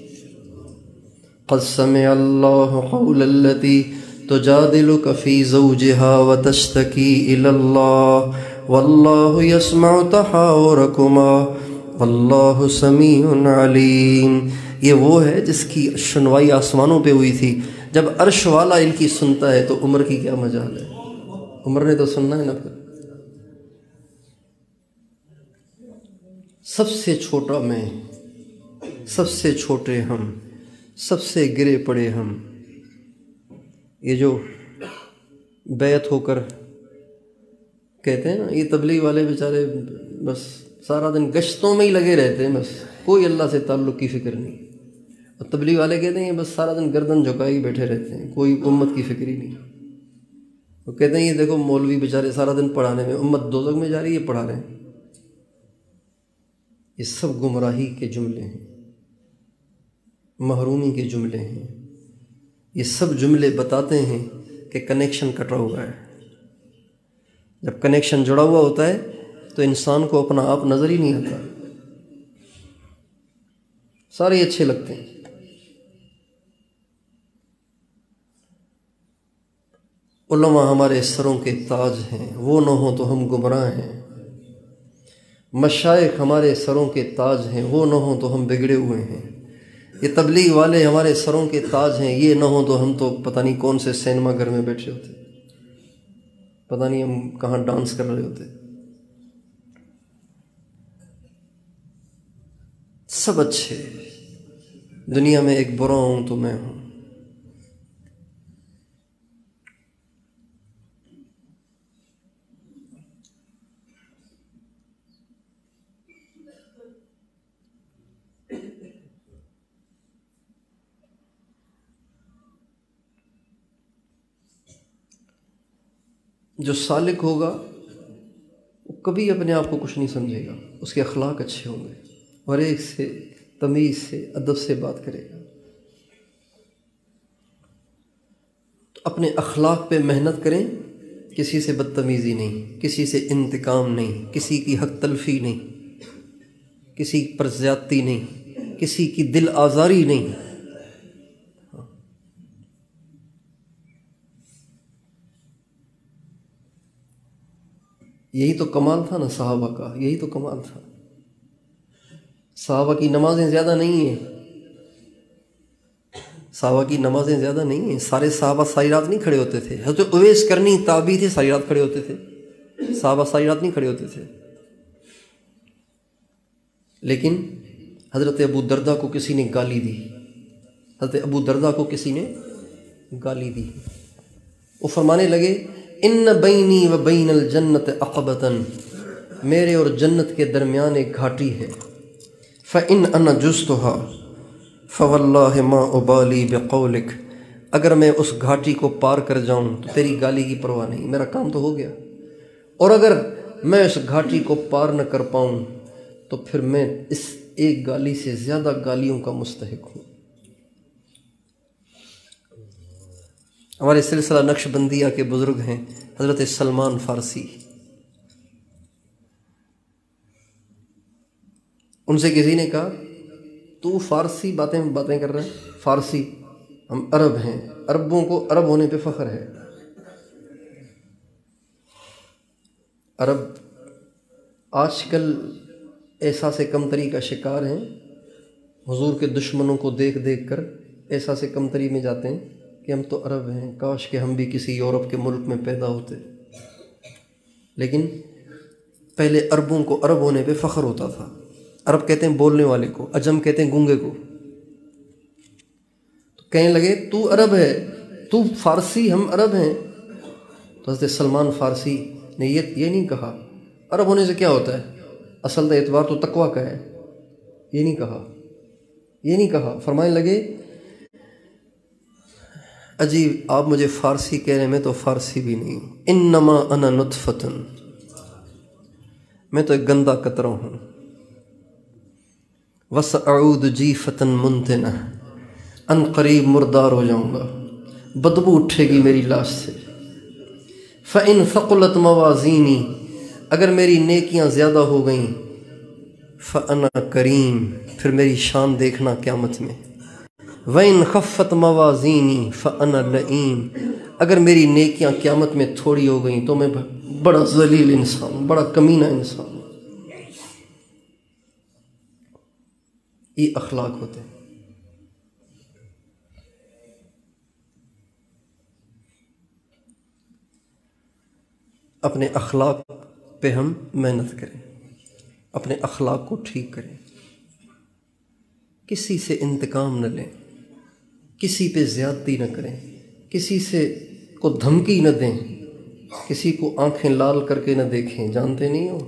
قد سمع اللہ قول التی تجادلک فی زوجہا وتشتکی الی اللہ واللہ یسمع تحاورکما واللہ سمیع علیم۔ یہ وہ ہے جس کی سنوائی آسمانوں پہ ہوئی تھی۔ جب عرش والا ان کی سنتا ہے تو عمر کی کیا مجال ہے؟ عمر نے تو سننا ہے نا۔ پھر سب سے چھوٹا میں، سب سے چھوٹے ہم، سب سے گرے پڑے ہم۔ یہ جو بیعت ہو کر کہتے ہیں نا، یہ تبلیغ والے بیچارے بس سارا دن گشتوں میں ہی لگے رہتے ہیں، بس کوئی اللہ سے تعلق کی فکر نہیں۔ اور تبلیغ والے کہتے ہیں بس سارا دن گردن جھکائے ہی بیٹھے رہتے ہیں، کوئی امت کی فکر ہی نہیں۔ وہ کہتے ہیں یہ دیکھو مولوی بیچارے سارا دن پڑھانے میں، امت دوزخ میں جا رہی ہے پڑھا رہے ہیں۔ یہ سب گمراہی کے جملے ہیں، محرومی کے جملے ہیں۔ یہ سب جملے بتاتے ہیں کہ کنیکشن کٹا ہوا ہے۔ جب کنیکشن جڑا ہوا ہوتا ہے تو انسان کو اپنا آپ نظر ہی نہیں آتا، سارے اچھے لگتے ہیں۔ علماء ہمارے سروں کے تاج ہیں، وہ نہ ہوں تو ہم گمراہ ہیں۔ مشائخ ہمارے سروں کے تاج ہیں، وہ نہ ہوں تو ہم بگڑے ہوئے ہیں۔ یہ تبلیغ والے ہمارے سروں کے تاج ہیں، یہ نہ ہوں تو ہم تو پتہ نہیں کون سے سینما گھر میں بیٹھے ہوتے، پتہ نہیں ہم کہاں ڈانس کر رہے ہوتے۔ سب اچھے، دنیا میں ایک برا ہوں تو میں ہوں۔ جو سالک ہوگا وہ کبھی اپنے آپ کو کچھ نہیں سمجھے گا، اس کے اخلاق اچھے ہوں گے، اور ایک سے تمیز سے ادب سے بات کرے گا۔ تو اپنے اخلاق پہ محنت کریں، کسی سے بدتمیزی نہیں، کسی سے انتقام نہیں، کسی کی حق تلفی نہیں، کسی پر زیادتی نہیں، کسی کی دل آزاری نہیں۔ یہی تو کمال تھا نا صحابہ کا، یہی تو کمال تھا۔ صحابہ کی نمازیں زیادہ نہیں ہیں، صحابہ کی نمازیں زیادہ نہیں ہیں، سارے صحابہ ساری رات نہیں کھڑے ہوتے تھے، حضرت اویس کرنی تابعی تھے ساری رات کھڑے ہوتے تھے، صحابہ ساری رات نہیں کھڑے ہوتے تھے۔ لیکن حضرت ابو دردہ کو کسی نے گالی دی، حضرت ابو دردہ کو کسی نے گالی دی، وہ فرمانے لگے ان بینی و بین الجنت عقبۃ، میرے اور جنت کے درمیان ایک گھاٹی ہے، فإن انا جزتها فواللہ ما ابالی بقولک، اگر میں اس گھاٹی کو پار کر جاؤں تو تیری گالی کی پرواہ نہیں، میرا کام تو ہو گیا، اور اگر میں اس گھاٹی کو پار نہ کر پاؤں تو پھر میں اس ایک گالی سے زیادہ گالیوں کا مستحق ہوں۔ ہمارے سلسلہ نقش بندیہ کے بزرگ ہیں حضرت سلمان فارسی، ان سے کسی نے کہا تو فارسی باتیں کر رہا ہے، فارسی، ہم عرب ہیں، عربوں کو عرب ہونے پہ فخر ہے، عرب آج کل احساس کمتری کا شکار ہیں، حضور کے دشمنوں کو دیکھ دیکھ کر احساس کمتری میں جاتے ہیں کہ ہم تو عرب ہیں، کاش کہ ہم بھی کسی یورپ کے ملک میں پیدا ہوتے۔ لیکن پہلے عربوں کو عرب ہونے پہ فخر ہوتا تھا، عرب کہتے ہیں بولنے والے کو، عجم کہتے ہیں گونگے کو، تو کہنے لگے تو عرب ہے، تو فارسی، ہم عرب ہیں۔ تو حضرت سلمان فارسی نے یہ نہیں کہا عرب ہونے سے کیا ہوتا ہے، اصل اعتبار تو تقویٰ کا ہے، یہ نہیں کہا، فرمانے لگے عجیب آپ مجھے فارسی کہہ رہے ہیں، میں تو فارسی بھی نہیں ہوں، انما انا نطفۃ، میں تو ایک گندا قطرہ ہوں، وساعود جیفۃ منتنہ، ان قریب مردار ہو جاؤں گا، بدبو اٹھے گی میری لاش سے۔ فإن ثقلت موازینی، اگر میری نیکیاں زیادہ ہو گئیں، فأنا کریم، پھر میری شان دیکھنا قیامت میں۔ وَإِنْ خَفَّتْ مَوَازِينِي فَأَنَا لَئِيمٌ، اگر میری نیکیاں قیامت میں تھوڑی ہو گئیں تو میں بڑا ذلیل انسان ہوں، بڑا کمینہ انسان ہوں۔ یہ اخلاق ہوتے ہیں۔ اپنے اخلاق پہ ہم محنت کریں، اپنے اخلاق کو ٹھیک کریں، کسی سے انتقام نہ لیں، کسی پہ زیادتی نہ کریں، کسی سے کو دھمکی نہ دیں، کسی کو آنکھیں لال کر کے نہ دیکھیں، جانتے نہیں ہو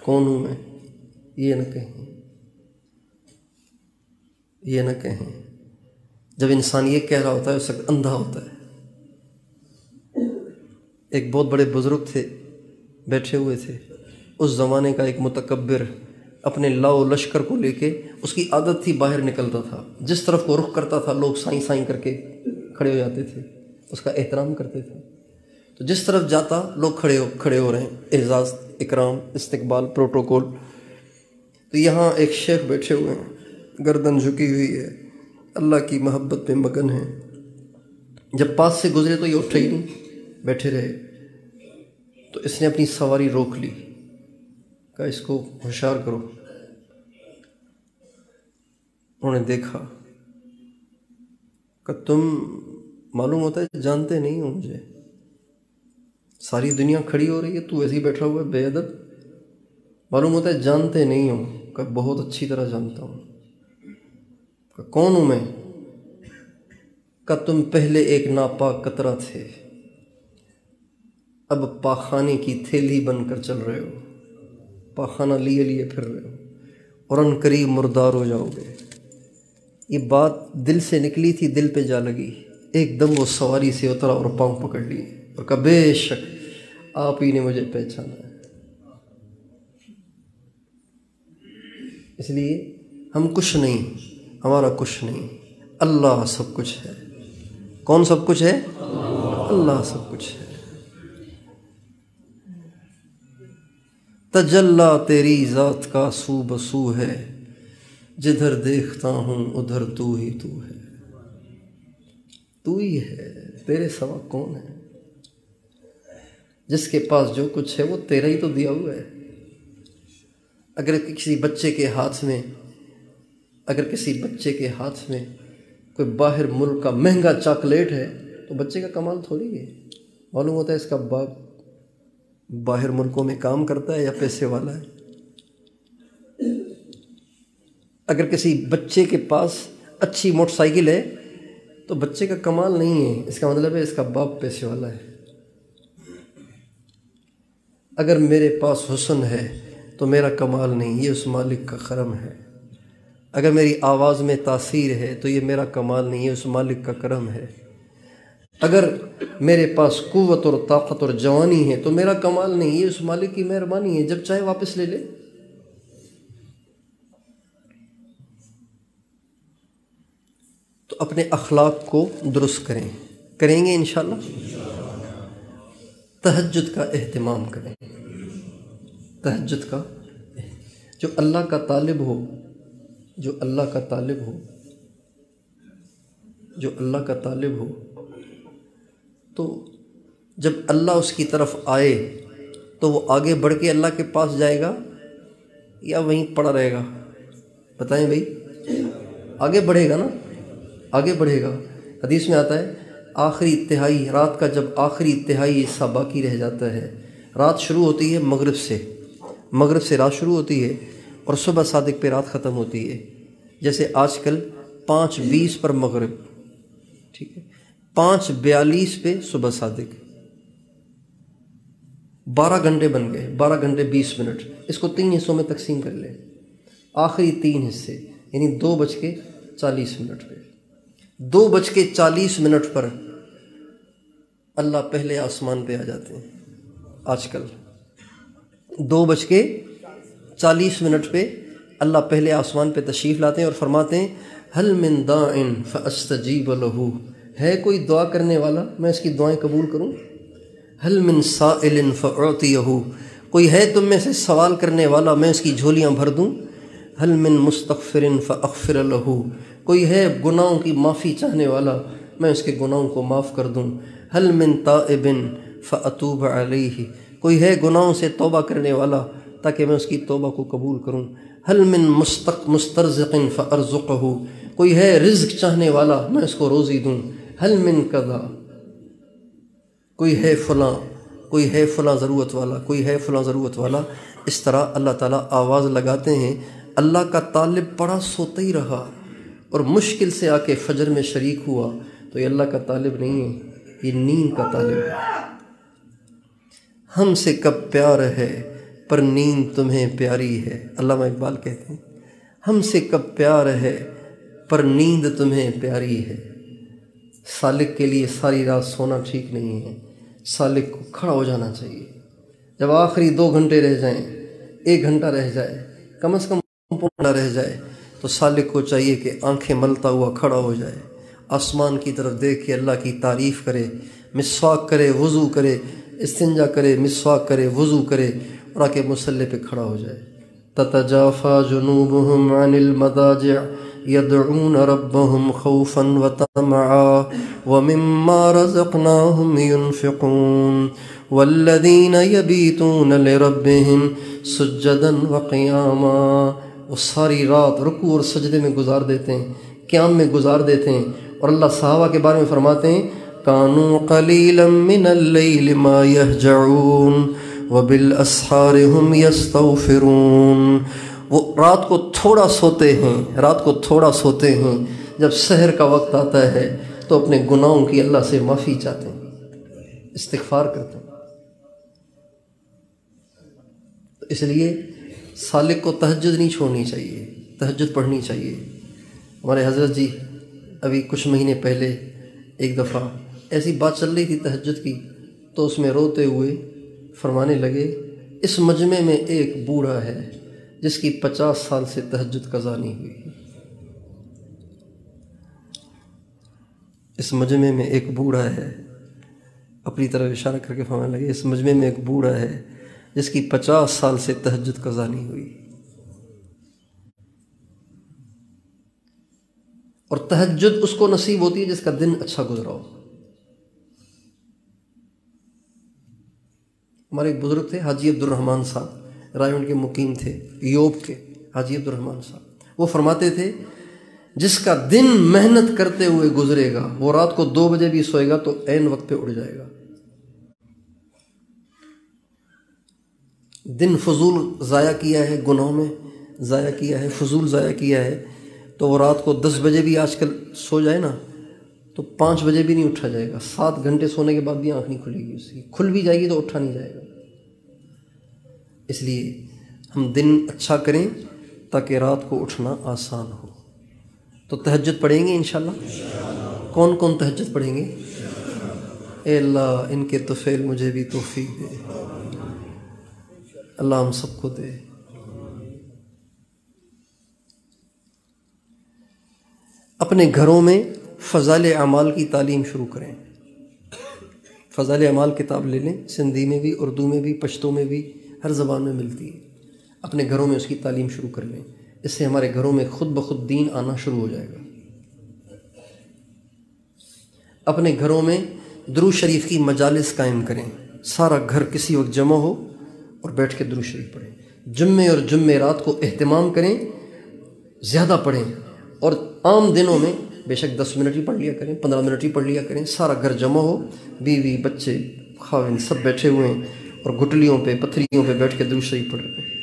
کون ہوں میں، یہ نہ کہیں، یہ نہ کہیں۔ جب انسان یہ کہہ رہا ہوتا ہے اس وقت اندھا ہوتا ہے۔ ایک بہت بڑے بزرگ تھے، بیٹھے ہوئے تھے، اس زمانے کا ایک متکبر اپنے لاؤ لشکر کو لے کے، اس کی عادت تھی باہر نکلتا تھا، جس طرف کو رخ کرتا تھا لوگ سائیں سائیں کر کے کھڑے ہو جاتے تھے، اس کا احترام کرتے تھے، تو جس طرف جاتا لوگ کھڑے ہو رہے ہیں، اعزاز، اکرام، استقبال، پروٹوکول۔ تو یہاں ایک شیخ بیٹھے ہوئے ہیں، گردن جھکی ہوئی ہے، اللہ کی محبت میں مگن ہے، جب پاس سے گزرے تو یہ اٹھے ہی نہیں، بیٹھے رہے۔ تو اس نے اپنی سواری روک لی، کہا اس کو ہوشیار کرو۔ انہوں نے دیکھا کہ تم معلوم ہوتا ہے جانتے نہیں ہو مجھے، ساری دنیا کھڑی ہو رہی ہے، تو ایسے ہی بیٹھا ہوا ہے بے ادب، معلوم ہوتا ہے جانتے نہیں ہو، کہ بہت اچھی طرح جانتا ہوں۔ کہ کون ہوں میں؟ کہ تم پہلے ایک ناپاک قطرہ تھے، اب پاخانے کی تھیلی بن کر چل رہے ہو، پاخانہ لیے پھر رہے ہو، اور ان قریب مردار ہو جاؤ گے۔ یہ بات دل سے نکلی تھی، دل پہ جا لگی، ایک دم وہ سواری سے اترا اور پاؤں پکڑ لیے اور کہا بے شک آپ ہی نے مجھے پہچانا ہے۔ اس لیے ہم کچھ نہیں، ہمارا کچھ نہیں، اللہ سب کچھ ہے۔ کون سب کچھ ہے؟ اللہ سب کچھ ہے۔ تجلی تیری ذات کا سو بسو ہے، جدھر دیکھتا ہوں ادھر تو ہی تو ہے، تو ہی ہے، تیرے سوا کون ہے؟ جس کے پاس جو کچھ ہے وہ تیرا ہی تو دیا ہوا ہے۔ اگر کسی بچے کے ہاتھ میں کوئی باہر ملک کا مہنگا چاکلیٹ ہے تو بچے کا کمال تھوڑی ہے، معلوم ہوتا ہے اس کا باپ باہر ملکوں میں کام کرتا ہے یا پیسے والا ہے۔ اگر کسی بچے کے پاس اچھی موٹر سائیکل ہے تو بچے کا کمال نہیں ہے، اس کا مطلب ہے اس کا باپ پیسے والا ہے۔ اگر میرے پاس حسن ہے تو میرا کمال نہیں، یہ اس مالک کا کرم ہے۔ اگر میری آواز میں تاثیر ہے تو یہ میرا کمال نہیں، یہ اس مالک کا کرم ہے۔ اگر میرے پاس قوت اور طاقت اور جوانی ہے تو میرا کمال نہیں، یہ اس مالک کی مہربانی ہے، جب چاہے واپس لے لے۔ تو اپنے اخلاق کو درست کریں گے انشاءاللہ۔ تہجد کا اہتمام کریں، تہجد کا، جو اللہ کا طالب ہو، جو اللہ کا طالب ہو، جو اللہ کا طالب ہو، تو جب اللہ اس کی طرف آئے تو وہ آگے بڑھ کے اللہ کے پاس جائے گا یا وہیں پڑا رہے گا؟ بتائیں بھائی، آگے بڑھے گا نا، آگے بڑھے گا۔ حدیث میں آتا ہے آخری تہائی رات کا، جب آخری تہائی حصہ باقی رہ جاتا ہے، رات شروع ہوتی ہے مغرب سے رات شروع ہوتی ہے اور صبح صادق پہ رات ختم ہوتی ہے۔ جیسے آج کل 5:20 پر مغرب، ٹھیک ہے، 5:42 پہ صبح صادق، 12 گھنٹے بن گئے، 12 گھنٹے 20 منٹ۔ اس کو 3 حصوں میں تقسیم کر لیں، آخری 3 حصے یعنی 2:40 پہ، 2:40 پر اللہ پہلے آسمان پہ آ جاتے ہیں۔ آج کل 2:40 پہ اللہ پہلے آسمان پہ تشریف لاتے ہیں اور فرماتے ہیں هل من داع فاستجیب له، ہے کوئی دعا کرنے والا میں اس کی دعائیں قبول کروں؟ هل من سائل فاعطیہ، کوئی ہے تم میں سے سوال کرنے والا میں اس کی جھولیاں بھر دوں؟ هل من مستغفر فاغفر له، کوئی ہے گناہوں کی معافی چاہنے والا میں اس کے گناہوں کو معاف کر دوں؟ هل من تائب فاتوب علیہ، کوئی ہے گناہوں سے توبہ کرنے والا تاکہ میں اس کی توبہ کو قبول کروں؟ هل من مسترزق فارزقہ، کوئی ہے رزق چاہنے والا میں اس کو روزی دوں؟ هل من کذا، کوئی ہے فلاں ضرورت والا، کوئی ہے فلاں ضرورت والا۔ اس طرح اللہ تعالیٰ آواز لگاتے ہیں۔ اللہ کا طالب پڑا سوتا ہی رہا اور مشکل سے آ کے فجر میں شریک ہوا تو یہ اللہ کا طالب نہیں ہے، یہ نیند کا طالب ہے۔ ہم سے کب پیار ہے پر نیند تمہیں پیاری ہے، علامہ اقبال کہتے ہیں ہم سے کب پیار ہے پر نیند تمہیں پیاری ہے۔ سالک کے لیے ساری رات سونا ٹھیک نہیں ہے، سالک کو کھڑا ہو جانا چاہیے۔ جب آخری 2 گھنٹے رہ جائیں، 1 گھنٹہ رہ جائے، کم از کم پونا رہ جائے، تو سالک کو چاہیے کہ آنکھیں ملتا ہوا کھڑا ہو جائے، آسمان کی طرف دیکھ کے اللہ کی تعریف کرے، مسواک کرے، وضو کرے، استنجا کرے، مسواک کرے، وضو کرے اور آ کے مصلی پہ کھڑا ہو جائے۔ تتجافى جنوبهم عن المضاجع يدعون ربهم خوفا وطمعا ومما رزقناهم ينفقون والذين يبيتون لربهم سجدا وقياما، وہ ساری رات رکوع اور سجدے میں گزار دیتے ہیں، قیام میں گزار دیتے ہیں۔ اور اللہ صحابہ کے بارے میں فرماتے ہیں كانوا قليلا من الليل ما يهجعون وبالاسحار هم يستغفرون، وہ رات کو تھوڑا سوتے ہیں، جب سحر کا وقت آتا ہے تو اپنے گناہوں کی اللہ سے معافی چاہتے ہیں، استغفار کرتے ہیں۔ تو اس لیے سالک کو تہجد نہیں چھوڑنی چاہیے، تہجد پڑھنی چاہیے۔ ہمارے حضرت جی ابھی کچھ مہینے پہلے ایک دفعہ ایسی بات چل رہی تھی تہجد کی، تو اس میں روتے ہوئے فرمانے لگے اس مجمع میں ایک بوڑھا ہے جس کی 50 سال سے تہجد قضا نہیں ہوئی۔ اس مجمع میں ایک بوڑھا ہے، اپنی طرف اشارہ کر کے فرمانے لگے اس مجمع میں ایک بوڑھا ہے جس کی 50 سال سے تہجد قضا نہیں ہوئی۔ اور تہجد اس کو نصیب ہوتی ہے جس کا دن اچھا گزرا ہو۔ ہمارے ایک بزرگ تھے حاجی عبد الرحمن صاحب، رائے گنج کے مقیم تھے، یوب کے حاجی عبد الرحمن صاحب، وہ فرماتے تھے جس کا دن محنت کرتے ہوئے گزرے گا وہ رات کو 2 بجے بھی سوئے گا تو عین وقت پہ اٹھ جائے گا۔ دن فضول ضائع کیا ہے، گناہوں میں ضائع کیا ہے، فضول ضائع کیا ہے، تو وہ رات کو 10 بجے بھی آج کل سو جائے نا تو 5 بجے بھی نہیں اٹھا جائے گا، 7 گھنٹے سونے کے بعد بھی آنکھ نہیں کھلے گی اس کی، کھل بھی جائے گی تو اٹھا نہیں جائے گا۔ اس لیے ہم دن اچھا کریں تاکہ رات کو اٹھنا آسان ہو۔ تو تہجد پڑھیں گے انشاءاللہ؟ کون کون تہجد پڑھیں گے؟ اے اللہ ان کے طفیل مجھے بھی توفیق دے، اللہ ہم سب کو دے۔ اپنے گھروں میں فضائل اعمال کی تعلیم شروع کریں۔ فضائل اعمال کتاب لے لیں، سندھی میں بھی، اردو میں بھی، پشتو میں بھی، ہر زبان میں ملتی ہے۔ اپنے گھروں میں اس کی تعلیم شروع کر لیں، اس سے ہمارے گھروں میں خود بخود دین آنا شروع ہو جائے گا۔ اپنے گھروں میں درود شریف کی مجالس قائم کریں، سارا گھر کسی وقت جمع ہو اور بیٹھ کے درود شریف پڑھیں۔ جمعے اور جمعے رات کو اہتمام کریں، زیادہ پڑھیں، اور عام دنوں میں بے شک 10 منٹ ہی پڑھ لیا کریں، 15 منٹ ہی پڑھ لیا کریں، سارا گھر جمع ہو، بیوی بچے خاوند سب بیٹھے ہوئے ہیں اور گٹلیوں پہ پتھریوں پہ بیٹھ کے درود شریف پڑھ رہے ہیں۔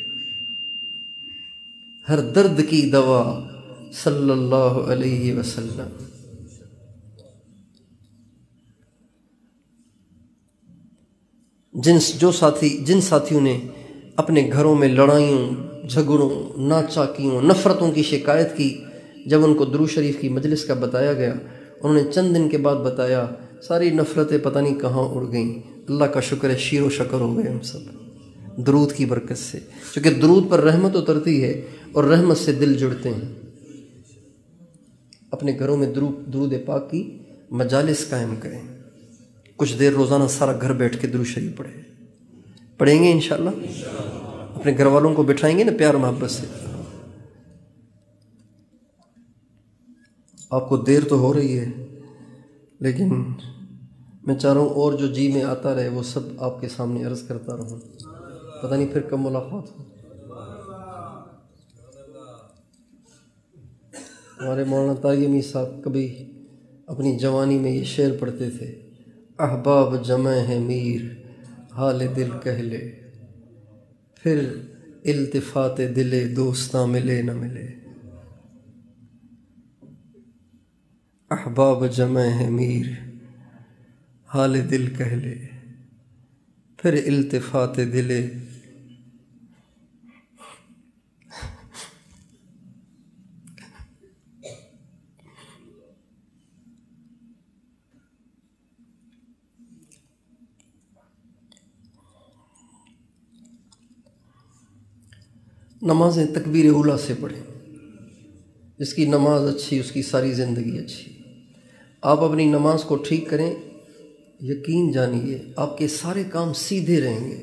ہر درد کی دوا صلی اللہ علیہ وسلم۔ جن ساتھیوں نے اپنے گھروں میں لڑائیوں، جھگڑوں، ناچاکیوں، نفرتوں کی شکایت کی، جب ان کو درود شریف کی مجلس کا بتایا گیا، انہوں نے چند دن کے بعد بتایا ساری نفرتیں پتہ نہیں کہاں اڑ گئیں۔ اللہ کا شکر ہے، شیر و شکر ہو گئے ہم سب درود کی برکت سے، کیونکہ درود پر رحمت اترتی ہے اور رحمت سے دل جڑتے ہیں۔ اپنے گھروں میں درود پاک کی مجالس قائم کریں، کچھ دیر روزانہ سارا گھر بیٹھ کے درود شریف پڑھیں گے انشاءاللہ۔ اپنے گھر والوں کو بٹھائیں گے نا پیار محبت سے۔ آپ کو دیر تو ہو رہی ہے لیکن میں چاہ رہا ہوں اور جو جی میں آتا رہے وہ سب آپ کے سامنے عرض کرتا رہوں، پتہ نہیں پھر کب ملاقات ہو۔ ہمارے مولانا طارق امین صاحب کبھی اپنی جوانی میں یہ شعر پڑھتے تھے، احباب جمع ہے میر حال دل کہہ لے، پھر التفات دل دوستاں ملے نہ ملے۔ احباب جمع ہے میر حال دل کہہ لے، پھر التفات دل۔ نمازیں تکبیر اولیٰ سے پڑھیں، جس کی نماز اچھی اس کی ساری زندگی اچھی۔ آپ اپنی نماز کو ٹھیک کریں، یقین جانیے آپ کے سارے کام سیدھے رہیں گے،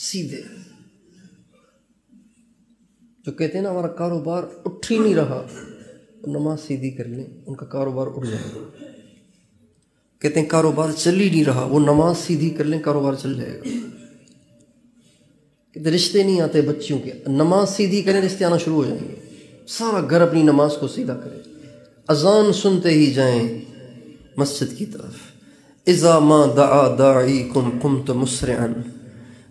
سیدھے۔ جو کہتے ہیں نا ہمارا کاروبار اٹھ ہی نہیں رہا، نماز سیدھی کر لیں ان کا کاروبار اٹھ جائے گا۔ کہتے ہیں کاروبار چل ہی نہیں رہا، وہ نماز سیدھی کر لیں کاروبار چل جائے گا۔ کہتے رشتے نہیں آتے بچیوں کے، نماز سیدھی کریں رشتے آنا شروع ہو جائیں گے۔ سارا گھر اپنی نماز کو سیدھا کرے، اذان سنتے ہی جائیں مسجد کی طرف۔ اذا ما دعا داعیکم قمت مسرعا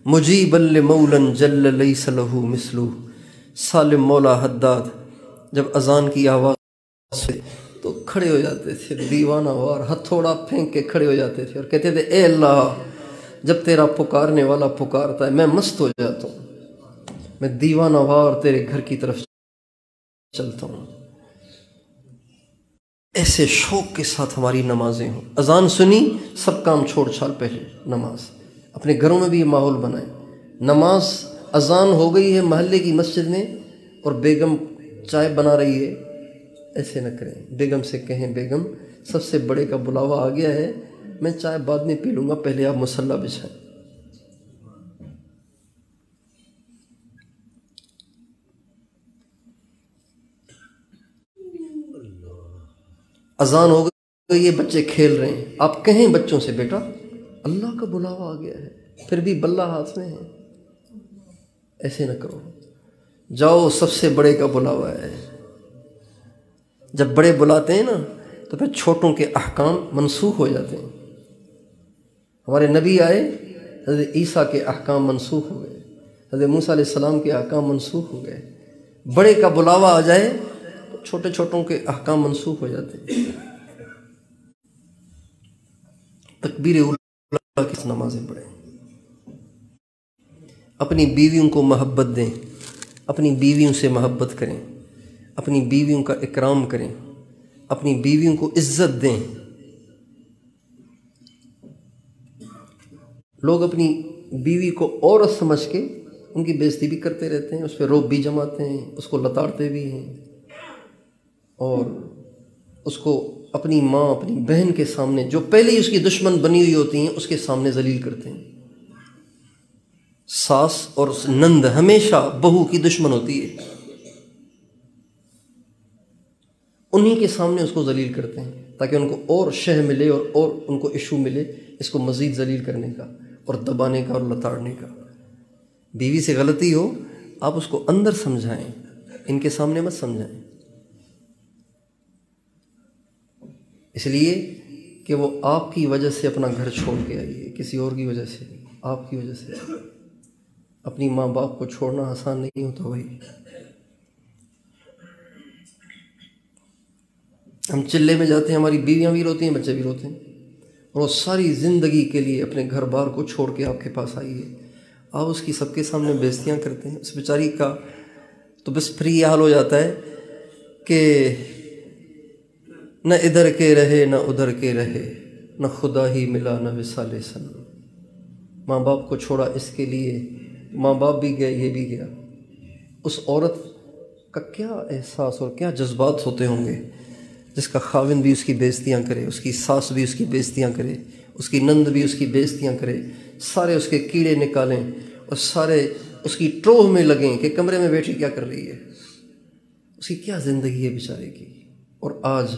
مجیبا لمولا جل لیس له مثلہ۔ سالم مولا حداد جب اذان کی آواز سے تو کھڑے ہو جاتے تھے، دیوانہ وار ہتھوڑا پھینک کے کھڑے ہو جاتے تھے اور کہتے تھے اے اللہ جب تیرا پکارنے والا پکارتا ہے میں مست ہو جاتا ہوں، میں دیوانہ وار تیرے گھر کی طرف چلتا ہوں۔ ایسے شوق کے ساتھ ہماری نمازیں ہوں، اذان سنی سب کام چھوڑ چھاڑ پہلے نماز۔ اپنے گھروں میں بھی یہ ماحول بنائیں، نماز اذان ہو گئی ہے محلے کی مسجد میں اور بیگم چائے بنا رہی ہے، ایسے نہ کریں۔ بیگم سے کہیں بیگم سب سے بڑے کا بلاوا آ گیا ہے، میں چائے بعد میں پی لوں گا، پہلے آپ مصلی بچھائیں۔ اذان ہو گئی یہ بچے کھیل رہے ہیں، آپ کہیں بچوں سے بیٹا اللہ کا بلاوا آ گیا ہے، پھر بھی بلہ ہاتھ میں ہے، ایسے نہ کرو، جاؤ سب سے بڑے کا بلاوا ہے۔ جب بڑے بلاتے ہیں نا تو پھر چھوٹوں کے احکام منسوخ ہو جاتے ہیں۔ ہمارے نبی آئے، حضرت عیسیٰ کے احکام منسوخ ہو گئے، حضرت موسیٰ علیہ السلام کے احکام منسوخ ہو گئے۔ بڑے کا بلاوا آ جائے تو چھوٹے چھوٹوں کے احکام منسوخ ہو جاتے ہیں۔ تکبیر اولیٰ کی نمازیں پڑھیں، اپنی بیویوں کو محبت دیں، اپنی بیویوں سے محبت کریں، اپنی بیویوں کا اکرام کریں، اپنی بیویوں کو عزت دیں۔ لوگ اپنی بیوی کو عورت سمجھ کے ان کی بےزتی بھی کرتے رہتے ہیں، اس پہ روب بھی جماتے ہیں، اس کو لتاڑتے بھی ہیں، اور اس کو اپنی ماں اپنی بہن کے سامنے جو پہلے ہی اس کی دشمن بنی ہوئی ہوتی ہیں اس کے سامنے ذلیل کرتے ہیں۔ ساس اور نند ہمیشہ بہو کی دشمن ہوتی ہے، انہی کے سامنے اس کو ذلیل کرتے ہیں تاکہ ان کو اور شہ ملے اور ان کو ایشو ملے اس کو مزید ذلیل کرنے کا اور دبانے کا اور لتاڑنے کا۔ بیوی سے غلطی ہو آپ اس کو اندر سمجھائیں، ان کے سامنے مت سمجھائیں، اس لیے کہ وہ آپ کی وجہ سے اپنا گھر چھوڑ کے آئی ہے، کسی اور کی وجہ سے، آپ کی وجہ سے۔ اپنی ماں باپ کو چھوڑنا آسان نہیں ہوتا بھائی۔ ہم چلے میں جاتے ہیں، ہماری بیویاں بھی روتی ہیں، بچے بھی روتے ہیں، اور وہ ساری زندگی کے لیے اپنے گھر بار کو چھوڑ کے آپ کے پاس آئی ہے، آپ اس کی سب کے سامنے بےزتیاں کرتے ہیں۔ اس بیچاری کا تو بس پھر یہ حال ہو جاتا ہے کہ نہ ادھر کے رہے نہ ادھر کے رہے، نہ خدا ہی ملا نہ وصال صنم۔ ماں باپ کو چھوڑا اس کے لیے، ماں باپ بھی گئے یہ بھی گیا۔ اس عورت کا کیا احساس اور کیا جذبات ہوتے ہوں گے جس کا خاوند بھی اس کی بےزتیاں کرے، اس کی ساس بھی اس کی بےزتیاں کرے، اس کی نند بھی اس کی بےزتیاں کرے، سارے اس کے کیڑے نکالیں اور سارے اس کی ٹروہ میں لگیں کہ کمرے میں بیٹھی کیا کر رہی ہے، اس کی کیا زندگی ہے بیچارے کی۔ اور آج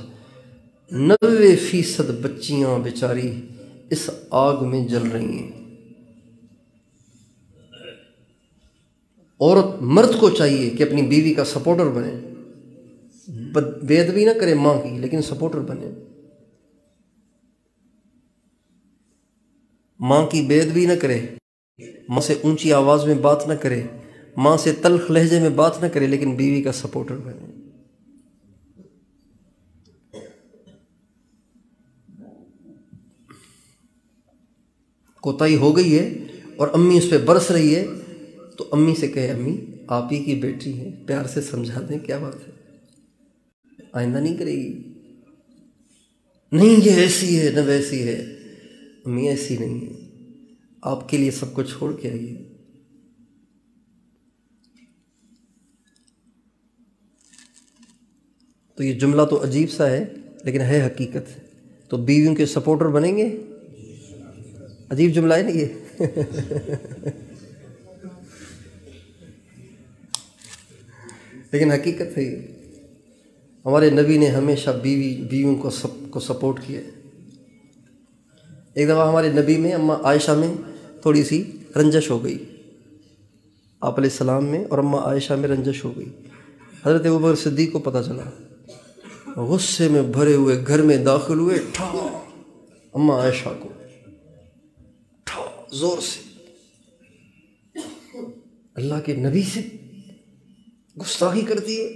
90% بچیاں بیچاری اس آگ میں جل رہی ہیں۔ عورت مرد کو چاہیے کہ اپنی بیوی کا سپورٹر بنے، بے ادبی نہ کرے ماں کی لیکن سپورٹر بنے، ماں کی بے ادبی نہ کرے، ماں سے اونچی آواز میں بات نہ کرے، ماں سے تلخ لہجے میں بات نہ کرے، لیکن بیوی کا سپورٹر بنے۔ کوتاہی ہو گئی ہے اور امی اس پہ برس رہی ہے تو امی سے کہے امی آپ ہی کی بیٹی ہے، پیار سے سمجھا دیں، کیا بات ہے، آئندہ نہیں کرے گی۔ نہیں یہ ایسی ہے نہ ویسی ہے، امی ایسی نہیں ہے، آپ کے لیے سب کو چھوڑ کے آئیے۔ تو یہ جملہ تو عجیب سا ہے لیکن ہے حقیقت۔ تو بیویوں کے سپورٹر بنیں گے؟ عجیب جملہ ہے نا یہ لیکن حقیقت ہے یہ۔ ہمارے نبی نے ہمیشہ بیویوں کو سپورٹ کیا۔ ایک دفعہ ہمارے نبی میں اماں عائشہ میں تھوڑی سی رنجش ہو گئی، آپ علیہ السلام میں اور اماں عائشہ میں رنجش ہو گئی۔ حضرت ابوبکر صدیق کو پتہ چلا، غصے میں بھرے ہوئے گھر میں داخل ہوئے، ٹھا اماں عائشہ کو ٹھا زور سے، اللہ کے نبی سے گستاخی کرتی ہے۔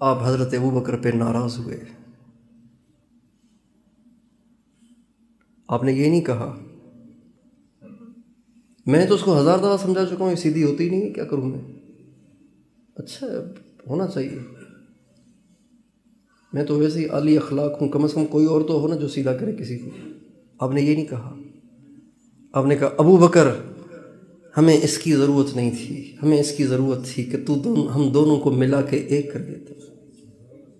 آپ حضرت ابوبکر پہ ناراض ہوئے، آپ نے یہ نہیں کہا، میں تو اس کو 1000 دفعہ سمجھا چکا ہوں، یہ سیدھی ہوتی نہیں ہے، کیا کروں میں، اچھا ہونا چاہیے، میں تو ویسے ہی عالی اخلاق ہوں، کم از کم کوئی اور تو ہو نا جو سیدھا کرے کسی کو۔ آپ نے یہ نہیں کہا، آپ نے کہا ابو بکر ہمیں اس کی ضرورت نہیں تھی، ہمیں اس کی ضرورت تھی کہ ہم دونوں کو ملا کے ایک کر دیتا،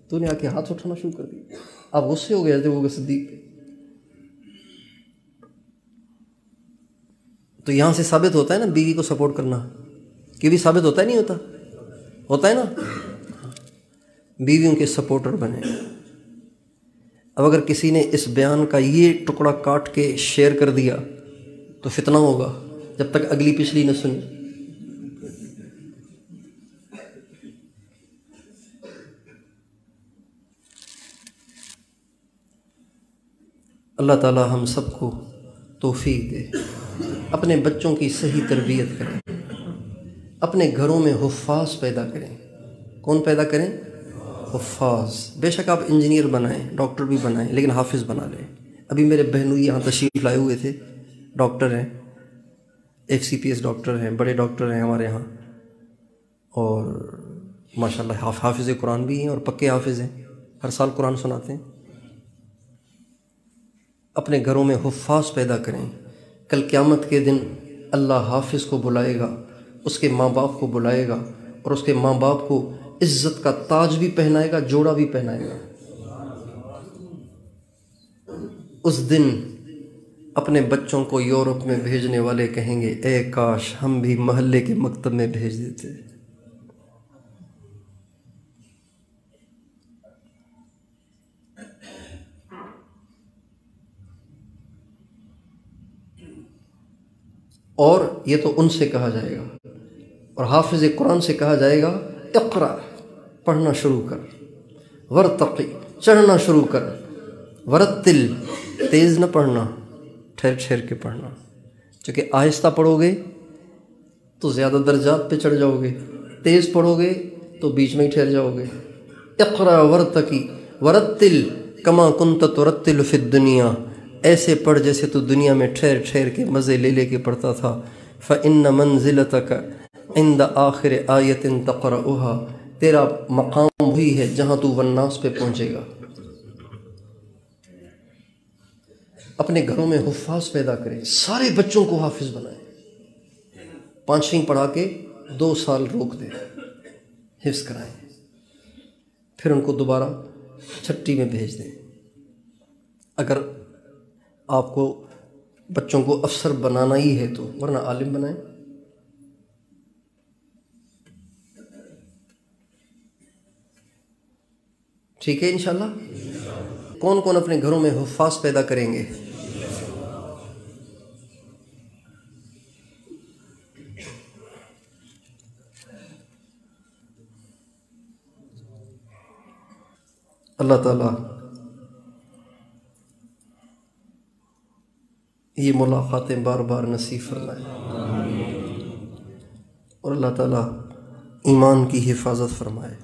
تو نے آ کے ہاتھ اٹھانا شروع کر دیا۔ آپ غصے ہو گئے حضرت ابوبکر صدیق پہ۔ تو یہاں سے ثابت ہوتا ہے نا بیوی کو سپورٹ کرنا، کہ بھی ثابت ہوتا ہے نہیں ہوتا، ہوتا ہے نا، بیویوں کے سپورٹر بنے۔ اب اگر کسی نے اس بیان کا یہ ٹکڑا کاٹ کے شیئر کر دیا تو فتنہ ہوگا جب تک اگلی پچھلی نہ سنی۔ اللہ تعالی ہم سب کو توفیق دے، اپنے بچوں کی صحیح تربیت کریں، اپنے گھروں میں حفاظ پیدا کریں۔ کون پیدا کریں؟ حفاظ۔ بے شک آپ انجینئر بنائیں، ڈاکٹر بھی بنائیں، لیکن حافظ بنا لیں۔ ابھی میرے بہنوئی یہاں تشریف لائے ہوئے تھے، ڈاکٹر ہیں، ایک CPS ڈاکٹر ہیں، بڑے ڈاکٹر ہیں ہمارے یہاں، اور ماشاءاللہ حافظ قرآن بھی ہیں اور پکے حافظ ہیں، ہر سال قرآن سناتے ہیں۔ اپنے گھروں میں حفاظ پیدا کریں، کل قیامت کے دن اللہ حافظ کو بلائے گا، اس کے ماں باپ کو بلائے گا، اور اس کے ماں باپ کو عزت کا تاج بھی پہنائے گا، جوڑا بھی پہنائے گا۔ اس دن اپنے بچوں کو یورپ میں بھیجنے والے کہیں گے اے کاش ہم بھی محلے کے مکتب میں بھیج دیتے۔ اور یہ تو ان سے کہا جائے گا، اور حافظ قرآن سے کہا جائے گا اقرا، پڑھنا شروع کر، ورتقی، چڑھنا شروع کر، ورتل، تیز نہ پڑھنا، ٹھہر ٹھہر کے پڑھنا، چونکہ آہستہ پڑھو گے تو زیادہ درجات پہ چڑھ جاؤ گے، تیز پڑھو گے تو بیچ میں ہی ٹھہر جاؤ گے۔ اقرا ورتقی ورتل کما کنت ترتل فی الدنیا، ایسے پڑھ جیسے تو دنیا میں ٹھہر ٹھہر کے مزے لے لے کے پڑھتا تھا۔ فإن منزلتک عند آخر آیت تقرأها، تیرا مقام وہی ہے جہاں تو والناس پہ پہنچے گا۔ اپنے گھروں میں حفاظ پیدا کریں، سارے بچوں کو حافظ بنائیں، 5ویں پڑھا کے 2 سال روک دیں، حفظ کرائیں، پھر ان کو دوبارہ 6ٹی میں بھیج دیں۔ اگر آپ کو بچوں کو افسر بنانا ہی ہے تو، ورنہ عالم بنائیں۔ ٹھیک ہے انشاءاللہ۔ کون کون اپنے گھروں میں حفاظ پیدا کریں گے؟ اللہ تعالیٰ یہ ملاقاتیں بار بار نصیب فرمائے، اور اللہ تعالیٰ ایمان کی حفاظت فرمائے۔